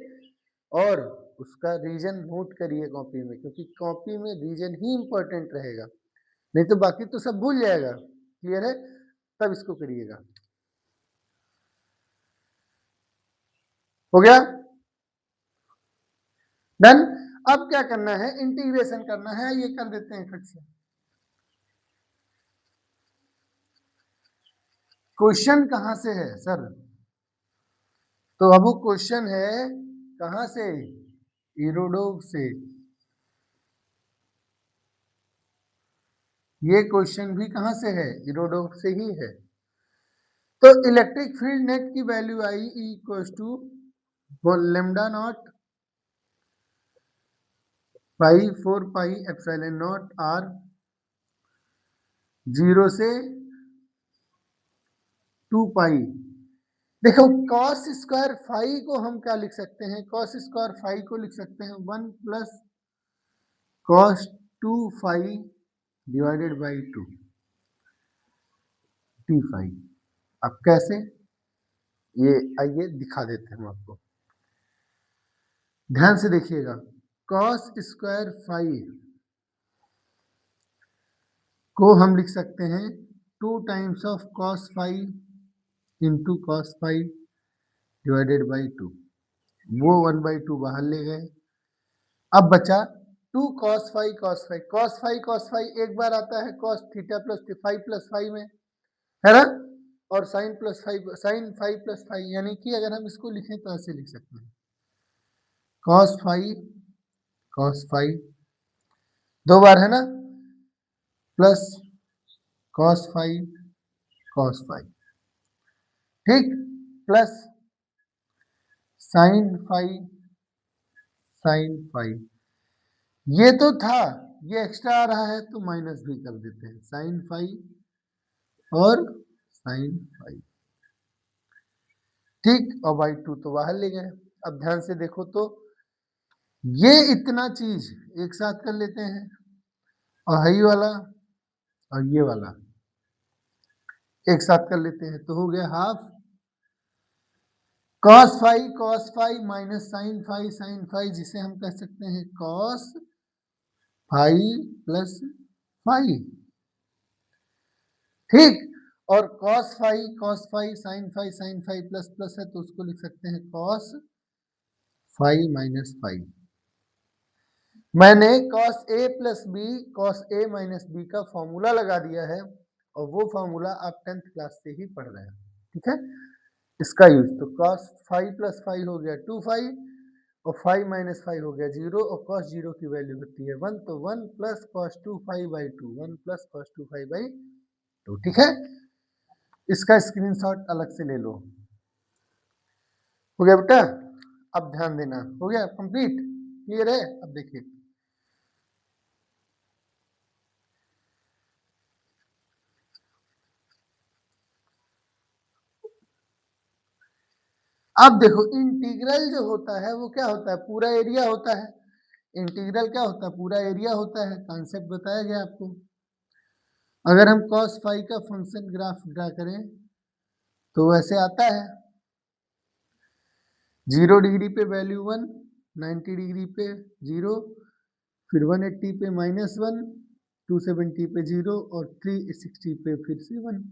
और उसका रीजन नोट करिए कॉपी में, क्योंकि कॉपी में रीजन ही इंपॉर्टेंट रहेगा, नहीं तो बाकी तो सब भूल जाएगा, क्लियर है। तब इसको करिएगा। हो गया डन। अब क्या करना है, इंटीग्रेशन करना है, ये कर देते हैं फट से। क्वेश्चन कहां से है सर? तो अब वो क्वेश्चन है कहां से, इरोडोव से। ये क्वेश्चन भी कहां से है, इरोडोव से ही है। तो इलेक्ट्रिक फील्ड नेट की वैल्यू आई equal to lambda naught pi 4 pi epsilon naught R 0 से 2 पाई। देखो कॉस स्क्वायर फाई को हम क्या लिख सकते हैं, कॉस स्क्वायर फाई को लिख सकते हैं 1 plus cos 2 phi divided by 2 t phi. अब कैसे, ये आइए दिखा देते हैं हम आपको, ध्यान से देखिएगा। कॉस स्क्वायर फाई को हम लिख सकते हैं 2 times of cos phi into cos phi divided by 2। वो 1/2 बाहर ले गए। अब बचा 2 cos phi cos phi. Cos phi एक बार आता है cos theta plus phi plus phi में, है ना, और sine plus phi sine phi plus phi, यानी कि अगर हम इसको लिखें तो ऐसे लिख सकते हैं कॉस फाइव 2 बार है ना, प्लस कॉस फाइव ठीक, प्लस साइन फाइव। ये तो था, ये एक्स्ट्रा आ रहा है तो माइनस भी कर देते हैं, साइन फाइव और साइन फाइव ठीक, और बाई 2 तो बाहर ले गए। अब ध्यान से देखो तो ये इतना चीज एक साथ कर लेते हैं, और हाई वाला और ये वाला एक साथ कर लेते हैं, तो हो गया half cos phi minus sine phi, जिसे हम कह सकते हैं कॉस फाइव प्लस फाइव ठीक, और cos five sine phi plus plus है तो उसको लिख सकते हैं कॉस फाइव माइनस फाइव। मैंने cos A plus B cos A minus B का फॉर्मूला लगा दिया है, और वो फॉर्मूला आप 10th क्लास से ही पढ़ रहे हैं, ठीक है, इसका यूज। तो कॉस फाइव प्लस फाइव हो गया 2 फाइव, और 5 माइनस 5 हो गया 0, और कॉस 0 की वैल्यू होती है 1, तो 1 plus cos 2 five by 2, 1 plus cos 2 five by 2 ठीक है। इसका स्क्रीनशॉट अलग से ले लो। हो गया बेटा, अब ध्यान देना, हो गया कंप्लीट, क्लियर है। अब देखिए अब देखो इंटीग्रल जो होता है वो क्या होता है, पूरा एरिया होता है। इंटीग्रल क्या होता है, पूरा एरिया होता है, कॉन्सेप्ट बताया गया आपको। अगर हम cos फाइव का फंक्शन ग्राफ ड्रा करें तो वैसे आता है 0 डिग्री पे वैल्यू 1, 90 डिग्री पे 0, फिर 180 पे -1, 270 पे 0, और 360 पे फिर से 1।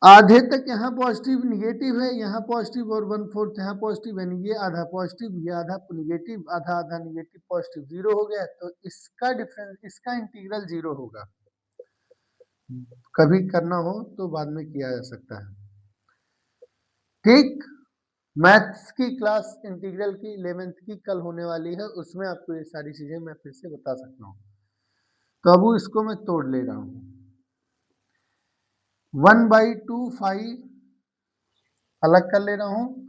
आधे तक यहाँ पॉजिटिव निगेटिव है, यहाँ पॉजिटिव, और 1/4 यहाँ पॉजिटिव, यानी ये आधा पॉजिटिव ये आधा निगेटिव, आधा आधा निगेटिव पॉजिटिव 0 हो गया, तो इसका डिफरेंस, इसका इंटीग्रल 0 होगा। कभी करना हो तो बाद में किया जा सकता है ठीक। मैथ्स की क्लास इंटीग्रल की 11th की कल होने वाली है, उसमें आपको ये सारी चीजें मैं फिर से बता सकता हूँ। तो अब इसको मैं तोड़ ले रहा हूँ, 1/2 फाइव अलग कर ले रहा हूँ,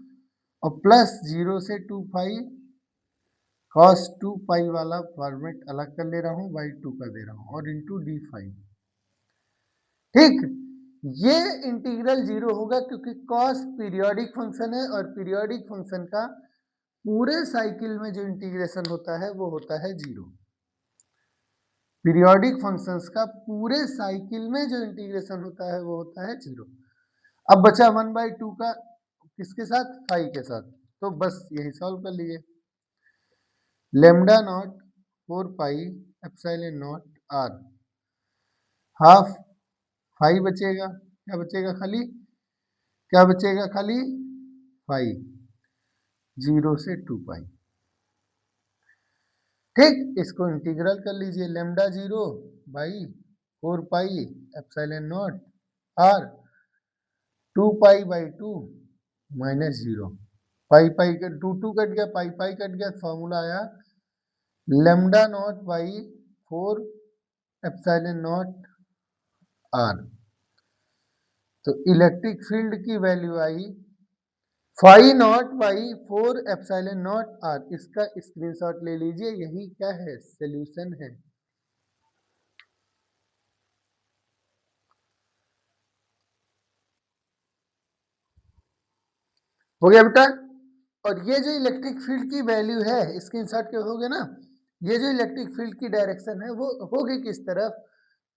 और प्लस 0 से 2 फाइव cos 2 पाई वाला फॉर्मेट अलग कर ले रहा हूँ, बाई 2 कर दे रहा हूँ, और इंटू डी फाइव ठीक। ये इंटीग्रल 0 होगा क्योंकि cos पीरियोडिक फंक्शन है, और पीरियोडिक फंक्शन का पूरे साइकिल में जो इंटीग्रेशन होता है वो होता है 0। पीरियोडिक फंक्शंस का पूरे साइकिल में जो इंटीग्रेशन होता है वो होता है 0। अब बचा 1/2 का किसके साथ, फाइव के साथ, तो बस यही सॉल्व कर लीजिए। Lambda naught 4 pi epsilon naught R half phi बचेगा, क्या बचेगा खाली, क्या बचेगा खाली, फाइव, 0 से 2 पाई। ठीक, इसको इंटीग्रल कर लीजिए, lambda 0 by 4 pi epsilon naught R 2 pi by 2 minus 0, pi pi का 2 2 कट गया, पाई पाई कट गया, फॉर्मूला आया lambda naught by 4 epsilon naught R. तो इलेक्ट्रिक फील्ड की वैल्यू आई phi naught by 4 epsilon naught R. इसका screenshot ले लीजिए, यही क्या है, सॉल्यूशन है। हो गया बेटा। और ये जो इलेक्ट्रिक फील्ड की वैल्यू है, स्क्रीनशॉट के हो गए ना, ये जो इलेक्ट्रिक फील्ड की डायरेक्शन है वो होगी किस तरफ,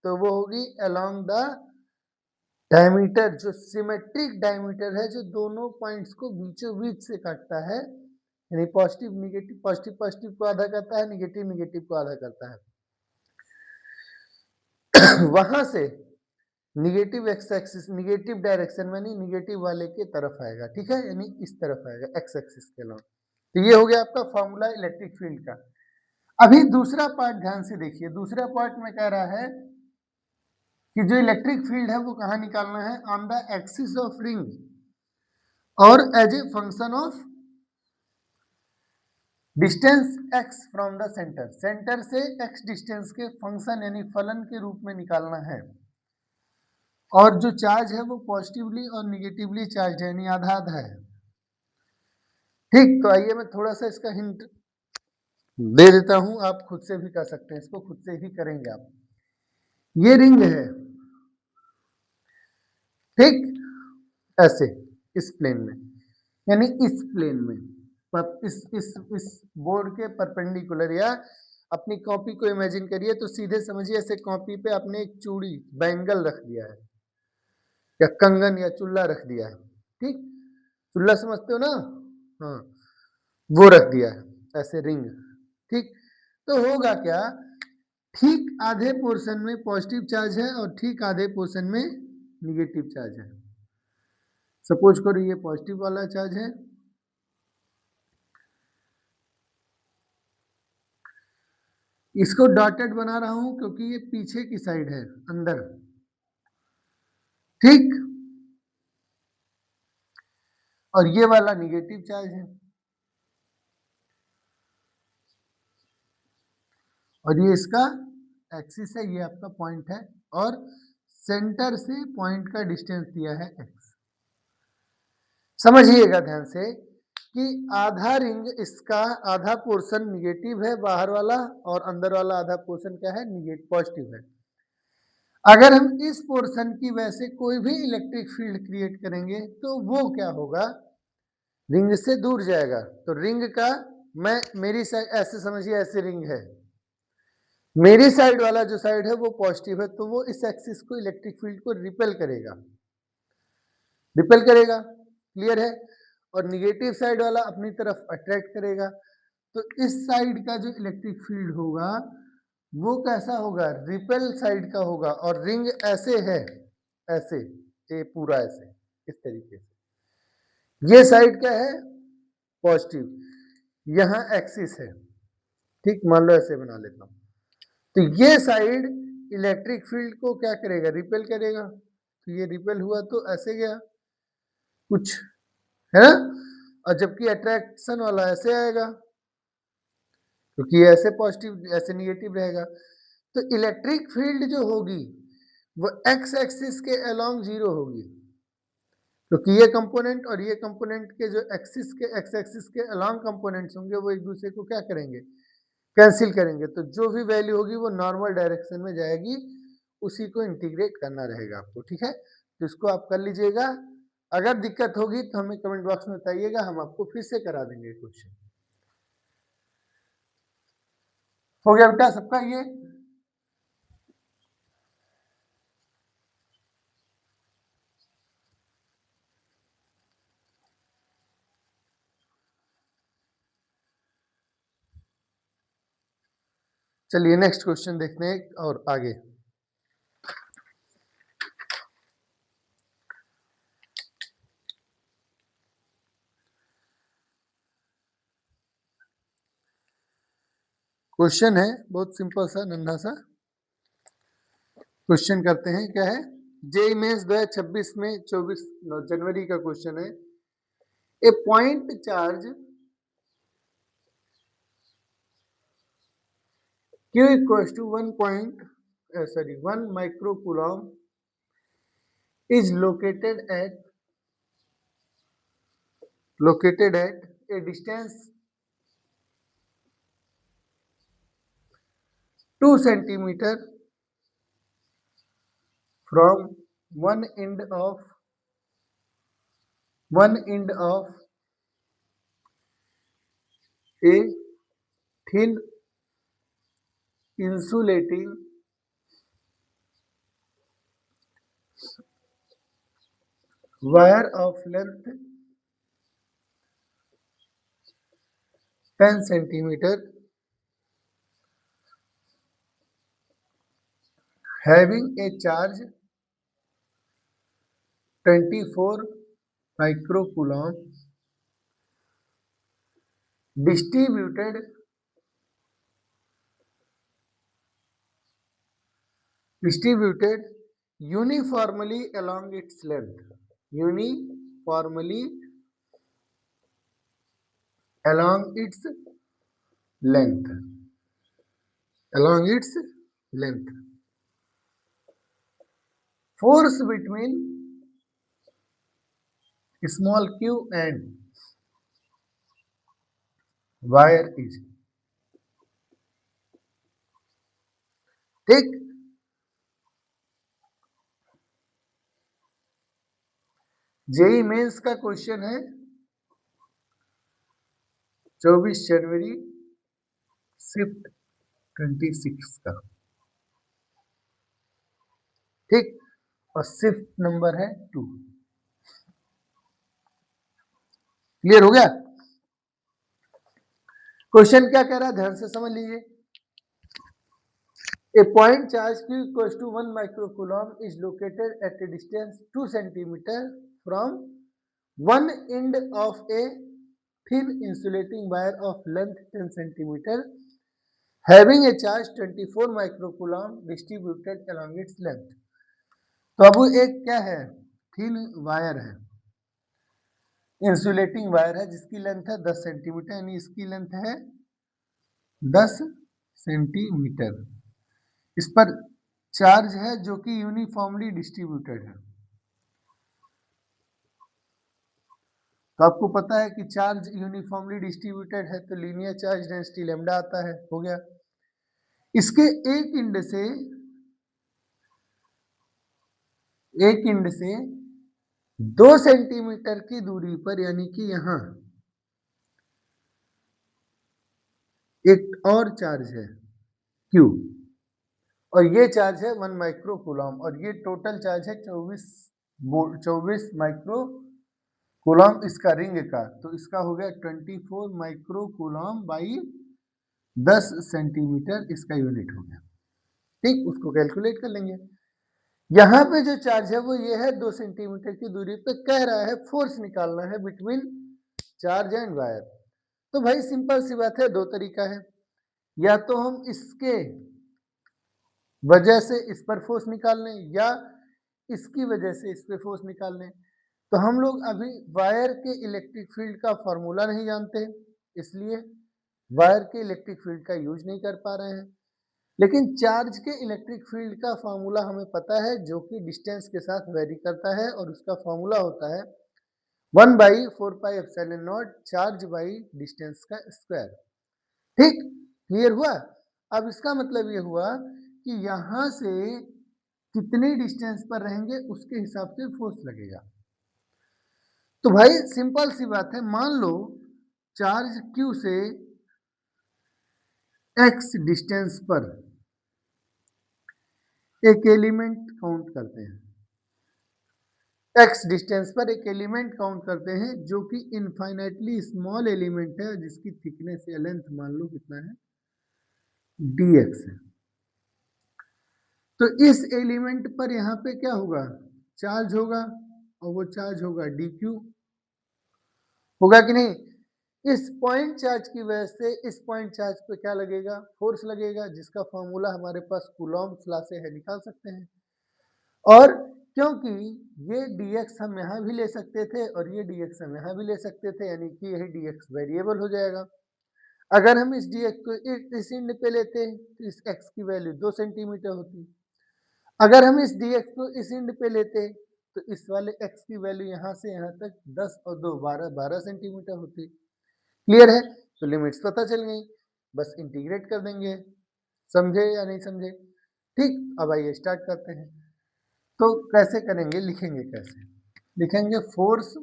तो वो होगी अलोंग द डायमीटर, जो सिमेट्रिक डायमीटर है, जो दोनों पॉइंट्स को बीचों बीच से काटता है, यानी पॉजिटिव निगेटिव, पॉजिटिव पॉजिटिव को आधा करता है, निगेटिव निगेटिव को आधा करता है। वहां से negative x axis, negative direction में नहीं, निगेटिव वाले के तरफ आएगा, ठीक है, यानी इस तरफ आएगा एक्स एक्सिस के लॉन्ग। तो ये हो गया आपका फॉर्मूला इलेक्ट्रिक फील्ड का। अभी दूसरा पार्ट ध्यान से देखिए, दूसरा पार्ट में कह रहा है कि जो इलेक्ट्रिक फील्ड है वो कहाँ निकालना है, on the axis of ring और as a function of distance x from the centre, centre से x डिस्टेंस के फंक्शन यानी फलन के रूप में निकालना है। और जो चार्ज है वो पॉजिटिवली और निगेटिवली चार्ज है, यानी आधा आधा है। ठीक, तो आइए मैं थोड़ा सा इसका हिंट दे देता हूं, आप खुद से भी कर सकते हैं, इसको खुद से ही करेंगे आप। ये रिंग है, ठीक, ऐसे इस प्लेन में, यानी इस प्लेन में, इस बोर्ड के परपेंडिकुलर, या अपनी कॉपी को इमेजिन करिए तो सीधे समझिए, ऐसे कॉपी पे आपने एक चूड़ी बैंगल रख दिया है, या कंगन या चुल्ला रख दिया है, ठीक, चुल्ला समझते हो ना, हाँ, वो रख दिया है ऐसे रिंग, ठीक। तो होगा क्या, ठीक आधे पोर्शन में पॉजिटिव चार्ज है और ठीक आधे पोर्शन में निगेटिव चार्ज है। सपोज करो ये पॉजिटिव वाला चार्ज है, इसको डॉटेड बना रहा हूं क्योंकि ये पीछे की साइड है, अंदर, ठीक, और ये वाला निगेटिव चार्ज है, और ये इसका एक्सिस है, ये आपका पॉइंट है, और सेंटर से पॉइंट का डिस्टेंस दिया है x। समझिएगा ध्यान से कि आधा रिंग, इसका आधा पोर्शन निगेटिव है बाहर वाला, और अंदर वाला आधा पोर्शन क्या है, निगेटिव पॉजिटिव है। अगर हम इस पोर्शन की वजह से कोई भी इलेक्ट्रिक फील्ड क्रिएट करेंगे तो वो क्या होगा, रिंग से दूर जाएगा। तो रिंग का, मैं मेरी साइड ऐसे समझिए, ऐसे रिंग है, मेरी साइड वाला जो साइड है वो पॉजिटिव है, तो वो इस एक्सिस को, इलेक्ट्रिक फील्ड को रिपेल करेगा, रिपेल करेगा, क्लियर है। और निगेटिव साइड वाला अपनी तरफ अट्रैक्ट करेगा। तो इस साइड का जो इलेक्ट्रिक फील्ड होगा वो कैसा होगा, रिपेल साइड का होगा। और रिंग ऐसे है, ऐसे, ये पूरा ऐसे, इस तरीके से, ये साइड क्या है, पॉजिटिव, यहाँ एक्सिस है, ठीक, मान लो ऐसे बना लेता हूं। तो ये साइड इलेक्ट्रिक फील्ड को क्या करेगा, रिपेल करेगा। तो ये रिपेल हुआ तो ऐसे गया कुछ, है ना, और जबकि अट्रैक्शन वाला ऐसे आएगा, क्योंकि ये ऐसे पॉजिटिव ऐसे निगेटिव रहेगा। तो इलेक्ट्रिक फील्ड जो होगी वो एक्स एक्सिस के अलोंग जीरो होगी, क्योंकि ये कंपोनेंट और ये कंपोनेंट के जो एक्सिस के, एक्स एक्सिस के अलोंग कंपोनेंट्स होंगे वो एक दूसरे को क्या करेंगे, कैंसिल करेंगे। तो जो भी वैल्यू होगी वो नॉर्मल डायरेक्शन में जाएगी, उसी को इंटीग्रेट करना रहेगा आपको, ठीक है। तो इसको आप कर लीजिएगा। अगर दिक्कत होगी तो हमें कमेंट बॉक्स में बताइएगा, हम आपको फिर से करा देंगे क्वेश्चन। हो गया बेटा सबका ये। चलिए नेक्स्ट क्वेश्चन देखते हैं और आगे। क्वेश्चन है बहुत सिंपल सा नन्हा सा क्वेश्चन करते हैं। क्या है? जेईई मेंस 2026 में 24 जनवरी का क्वेश्चन है। A point charge Q equals to 1 microcoulomb is located at a distance 2 centimeter from one end of a thin insulating wire of length 10 centimeter having a charge 24 microcoulomb distributed uniformly along its length along its length. Force between small q and wire is. ठीक, JEE mains का question है 24 जनवरी shift 26 का। ठीक, और shift number है 2। Clear हो गया? Question क्या कह रहा है ध्यान से समझ लीजिए। A point charge Q equals to 1 microcoulomb is located at a distance 2 centimeter from one end of a thin insulating wire of length 10 centimeter having a charge 24 microcoulomb distributed along its length। तो अब एक क्या है? Thin wire है, insulating wire है जिसकी length है 10 centimetre, यानी इसकी लेंथ है 10 सेंटीमीटर। इस पर चार्ज है जो कि यूनिफॉर्मली डिस्ट्रीब्यूटेड है। तो आपको पता है कि चार्ज यूनिफॉर्मली डिस्ट्रीब्यूटेड है तो लीनियर चार्ज डेंसिटी लैम्डा आता है। हो गया। इसके एक एंड से 2 सेंटीमीटर की दूरी पर, यानी कि यहां एक और चार्ज है Q, और ये चार्ज है 1 माइक्रोकूलम, और ये टोटल चार्ज है 24 माइक्रोकूलम इसका रिंग का। तो इसका हो गया 24 माइक्रोकूलम बाई 10 सेंटीमीटर, इसका यूनिट हो गया। ठीक, उसको कैलकुलेट कर लेंगे। यहाँ पे जो चार्ज है वो ये है 2 सेंटीमीटर की दूरी पे, कह रहा है फोर्स निकालना है बिटवीन चार्ज एंड वायर। तो भाई सिंपल सी बात है, दो तरीका है, या तो हम इसके वजह से इस पर फोर्स निकाल लें या इसकी वजह से इस पर फोर्स निकाल लें। तो हम लोग अभी वायर के इलेक्ट्रिक फील्ड का फॉर्मूला नहीं जानते, इसलिए वायर के इलेक्ट्रिक फील्ड का यूज नहीं कर पा रहे हैं। लेकिन चार्ज के इलेक्ट्रिक फील्ड का फॉर्मूला हमें पता है, जो कि डिस्टेंस के साथ वेरी करता है, और उसका फॉर्मूला होता है 1/4πε0 चार्ज बाई डिस्टेंस का स्क्वायर। ठीक, क्लियर हुआ? अब इसका मतलब ये हुआ कि यहां से कितनी डिस्टेंस पर रहेंगे उसके हिसाब से फोर्स लगेगा। तो भाई सिंपल सी बात है, मान लो चार्ज Q से x डिस्टेंस पर एक एलिमेंट काउंट करते हैं, x डिस्टेंस पर एक एलिमेंट काउंट करते हैं जो कि इनफाइनाइटली स्मॉल एलिमेंट है, जिसकी थिकनेस या लेंथ मान लो कितना है, dx है। तो इस एलिमेंट पर यहाँ पे क्या होगा? चार्ज होगा, और वो चार्ज होगा dq, होगा कि नहीं? इस पॉइंट चार्ज की वजह से इस पॉइंट चार्ज पे क्या लगेगा, फोर्स लगेगा, जिसका फॉर्मूला हमारे पास कूलॉम्स लॉ से है, निकाल सकते हैं। और क्योंकि ये dx हम यहाँ भी ले सकते थे और ये dx हम यहाँ भी ले सकते थे, यानी कि यही dx वेरिएबल हो जाएगा। अगर हम इस dx को इस इंड पे लेते तो इस x की वैल्यू 2 सेंटीमीटर होती। अगर हम इस dx को इस इंड पे लेते तो इस वाले x की वैल्यू यहाँ से यहाँ तक 10 और 2 12 सेंटीमीटर होती। क्लियर है? तो लिमिट्स पता चल गई, बस इंटीग्रेट कर देंगे। समझे या नहीं समझे? ठीक, अब आइए स्टार्ट करते हैं। तो कैसे करेंगे, लिखेंगे कैसे? लिखेंगे force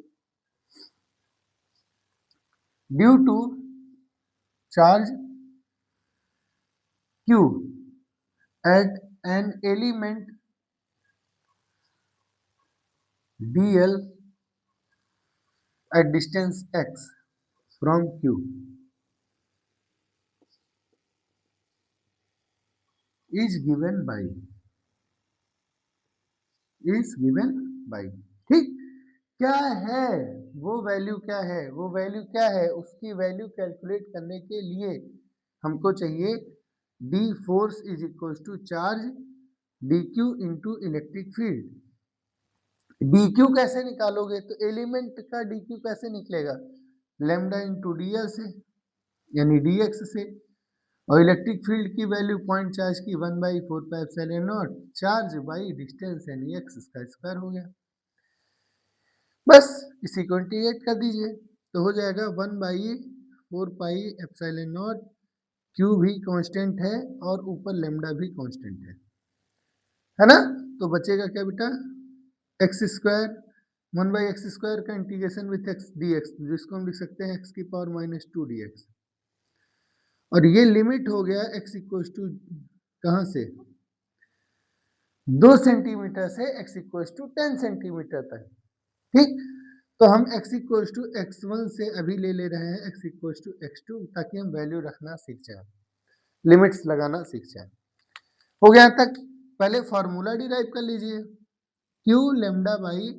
due to charge Q at an element dl at distance x from Q is given by ठीक, क्या है वो वैल्यू, क्या है वो वैल्यू, क्या है उसकी वैल्यू कैलकुलेट करने के लिए हमको चाहिए d force is equal to charge d Q into electric field. D Q कैसे निकालोगे, तो एलिमेंट का डी क्यू कैसे निकलेगा, लेमडा इंटू डी एल से, यानी डी एक्स से, और इलेक्ट्रिक फील्ड की वैल्यू पॉइंट चार्ज की 1/4πε0 चार्ज बाई डिस्टेंस यानी एक्स इसका स्क्वायर हो गया। बस इसी को इंटीग्रेट कर दीजिए तो हो जाएगा 1/4πε0, क्यू भी कांस्टेंट है और ऊपर लेमडा भी कांस्टेंट है ना। तो बचेगा क्या बेटा, एक्स स्क्वायर, 1/x² का integration with x d x, जिसको हम लिख सकते हैं x की पावर -2 dx, और ये लिमिट हो गया x इक्वल टू कहाँ से, 2 सेंटीमीटर से x इक्वल टू 10 सेंटीमीटर तक। ठीक, तो हम x इक्वल टू x1 से अभी ले रहे हैं x इक्वल टू x2, ताकि हम वैल्यू रखना सीख जाए, लिमिट्स लगाना सीख जाए। हो गया तक, पहले फॉर्मूला डिराइव कर लीजिए, q लेमडा बाई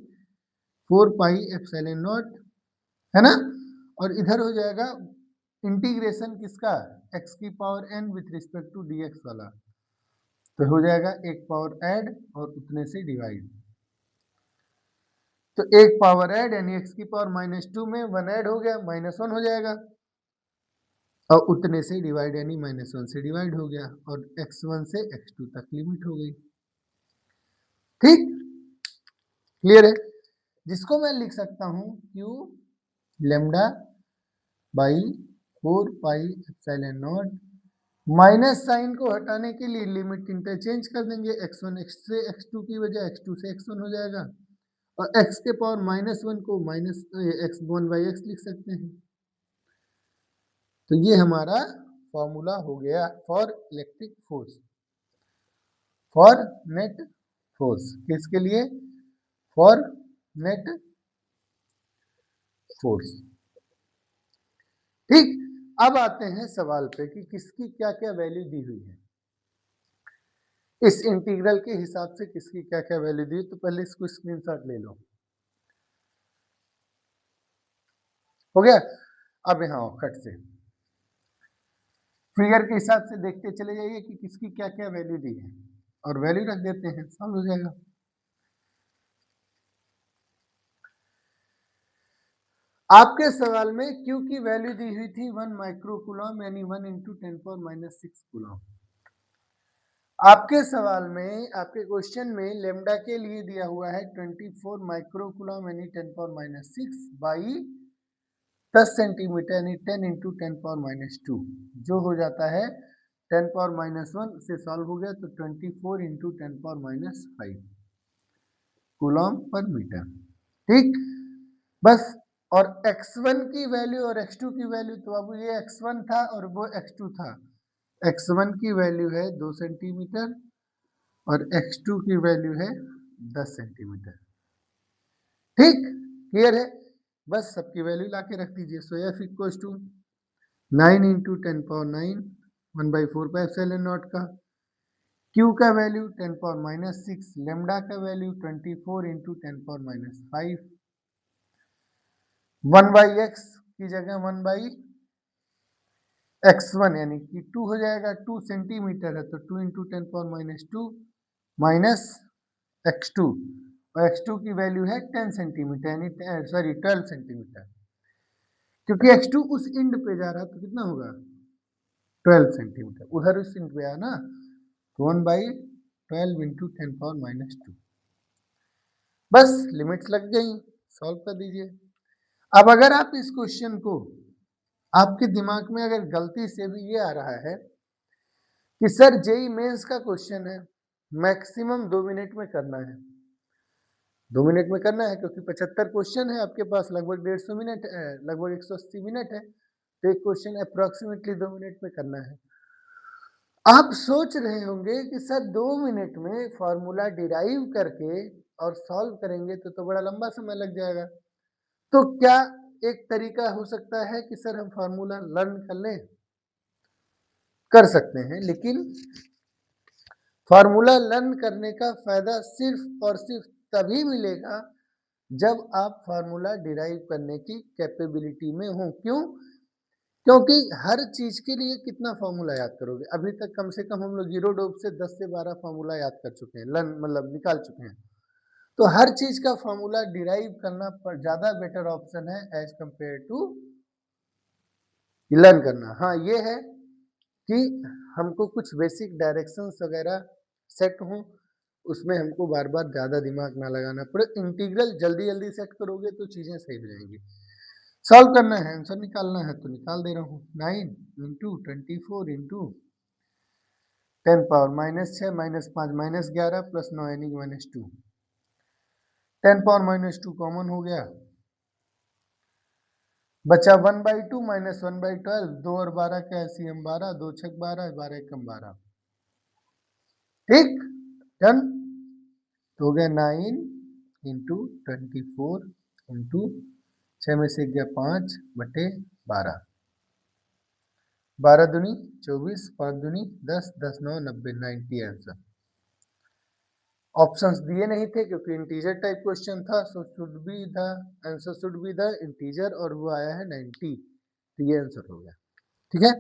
4πε0 है ना, और इधर हो जाएगा इंटीग्रेशन किसका, x की power n with respect to dx वाला, तो हो जाएगा एक पावर ऐड और उतने से डिवाइड, तो एक पावर ऐड यानी x की पावर -2 में 1 ऐड हो गया, -1 हो जाएगा, और उतने से डिवाइड यानी -1 से डिवाइड हो गया, और x1 से x2 तक लिमिट हो गई। ठीक, क्लियर है? जिसको मैं लिख सकता हूं q lambda by 4πε0, minus sign को हटाने के लिए लिमिट इंटरचेंज कर देंगे, x1 x से x2 की वजह x2 से x1 हो जाएगा, और x के पावर -1 को x1/x लिख सकते हैं। तो ये हमारा फॉर्मूला हो गया for electric force, for net force, किसके लिए, फॉर नेट फोर्स। ठीक, अब आते हैं सवाल पे कि किसकी क्या क्या वैल्यू दी हुई है, इस इंटीग्रल के हिसाब से किसकी क्या क्या वैल्यू दी, तो पहले इसको स्क्रीनशॉट ले लो। हो गया, अब यहाँ खट से फिगर के हिसाब से देखते चले जाइए कि किसकी क्या क्या वैल्यू दी है, और वैल्यू रख देते हैं, सॉल्व हो जाएगा। आपके सवाल में Q की वैल्यू दी हुई थी 1 माइक्रो कूलम, यानी 1 × 10⁻⁶ कूलम। आपके सवाल में, आपके क्वेश्चन में लेमडा के लिए दिया हुआ है 24 माइक्रो कूलम यानी 10⁻⁶ बाई 10 सेंटीमीटर यानी 10 × 10⁻², जो हो जाता है 10⁻1 से सॉल्व हो गया तो 24 × 10⁻5 कूलम पर मीटर। ठीक, बस, और x1 की वैल्यू और x2 की वैल्यू, तो अब ये x1 था और वो x2 था, x1 की वैल्यू है 2 सेंटीमीटर और x2 की वैल्यू है 10 सेंटीमीटर। ठीक, क्लियर है? बस सबकी वैल्यू लाके रख दीजिए। सो f इक्वल टू 9 × 10⁻9 1/4πε0 का, q का वैल्यू 10⁻⁶, लेमडा का वैल्यू 24 × 10⁻5, 1/x की जगह 1/x1 यानी कि 2 हो जाएगा। 2 सेंटीमीटर है तो 2 × 10⁻²- माइनस x2 और x2 की वैल्यू है 10 सेंटीमीटर यानी 12 सेंटीमीटर, क्योंकि x2 उस इंड पे जा रहा है तो कितना होगा 12 सेंटीमीटर, उधर उस इंड पे आया ना, तो 1/12 × 10⁻²। बस लिमिट्स लग गई, सॉल्व कर दीजिए। अब अगर आप इस क्वेश्चन को, आपके दिमाग में अगर गलती से भी ये आ रहा है कि सर जेई मेंस का क्वेश्चन है, मैक्सिमम 2 मिनट में करना है, 2 मिनट में करना है क्योंकि 75 क्वेश्चन है आपके पास, लगभग 150 मिनट, लगभग 180 मिनट है, तो एक क्वेश्चन अप्रोक्सीमेटली 2 मिनट में करना है। आप सोच रहे होंगे कि सर 2 मिनट में फॉर्मूला डिराइव करके और सॉल्व करेंगे तो बड़ा लंबा समय लग जाएगा। तो क्या एक तरीका हो सकता है कि सर हम फॉर्मूला लर्न कर लें? कर सकते हैं, लेकिन फॉर्मूला लर्न करने का फायदा सिर्फ और सिर्फ तभी मिलेगा जब आप फॉर्मूला डिराइव करने की कैपेबिलिटी में हो। क्यों? क्योंकि हर चीज के लिए कितना फॉर्मूला याद करोगे? अभी तक कम से कम हम लोग जीरो डोप से 10 से 12 फॉर्मूला याद कर चुके हैं, लर्न मतलब निकाल चुके हैं। तो हर चीज का फॉर्मूला डिराइव करना पर ज्यादा बेटर ऑप्शन है एज कंपेयर टू लर्न करना। हाँ ये है कि हमको कुछ बेसिक डायरेक्शंस वगैरह सेट हों, उसमें हमको बार बार ज़्यादा दिमाग ना लगाना पड़े। इंटीग्रल जल्दी जल्दी सेट करोगे तो चीज़ें सही हो जाएंगी। सॉल्व करना है, आंसर निकालना है तो निकाल दे रहा हूँ। 9 × 24 × 10⁻6 -5 -11 + 9 यानी -2। 10⁻² कॉमन हो गया, बचा 1/2 - 1/12, 2 और 12 का LCM 12, 2 × 6 = 12, 12 × 1 = 12। ठीक, डन। तो हो गया 9 × 24 × 6 में से गया 5/12, 12 दूनी 24, 5 दूनी 10, 10 9 90, 90 आंसर। ऑप्शंस दिए नहीं थे क्योंकि इंटीजर टाइप क्वेश्चन था, so should be the answer should be the integer, और वो आया है 90, तो ये आंसर हो गया। ठीक है,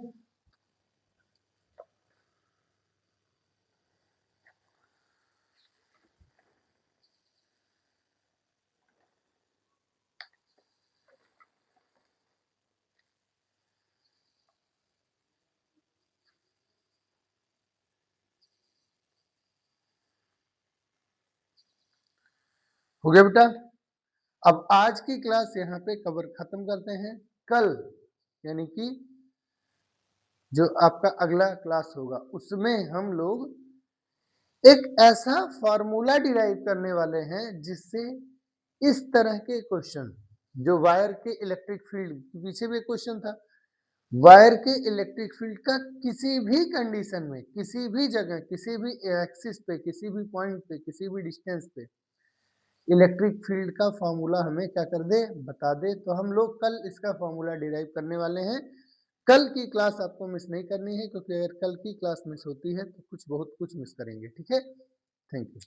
हो गया बेटा। अब आज की क्लास यहाँ पे कवर खत्म करते हैं। कल यानी कि जो आपका अगला क्लास होगा उसमें हम लोग एक ऐसा फॉर्मूला डिराइव करने वाले हैं जिससे इस तरह के क्वेश्चन, जो वायर के इलेक्ट्रिक फील्ड, पीछे भी क्वेश्चन था, वायर के इलेक्ट्रिक फील्ड का किसी भी कंडीशन में, किसी भी जगह, किसी भी एक्सिस पे, किसी भी पॉइंट पे, किसी भी डिस्टेंस पे इलेक्ट्रिक फील्ड का फॉर्मूला हमें क्या कर दे, बता दे। तो हम लोग कल इसका फॉर्मूला डिराइव करने वाले हैं। कल की क्लास आपको मिस नहीं करनी है, क्योंकि अगर कल की क्लास मिस होती है तो बहुत कुछ मिस करेंगे। ठीक है, थैंक यू।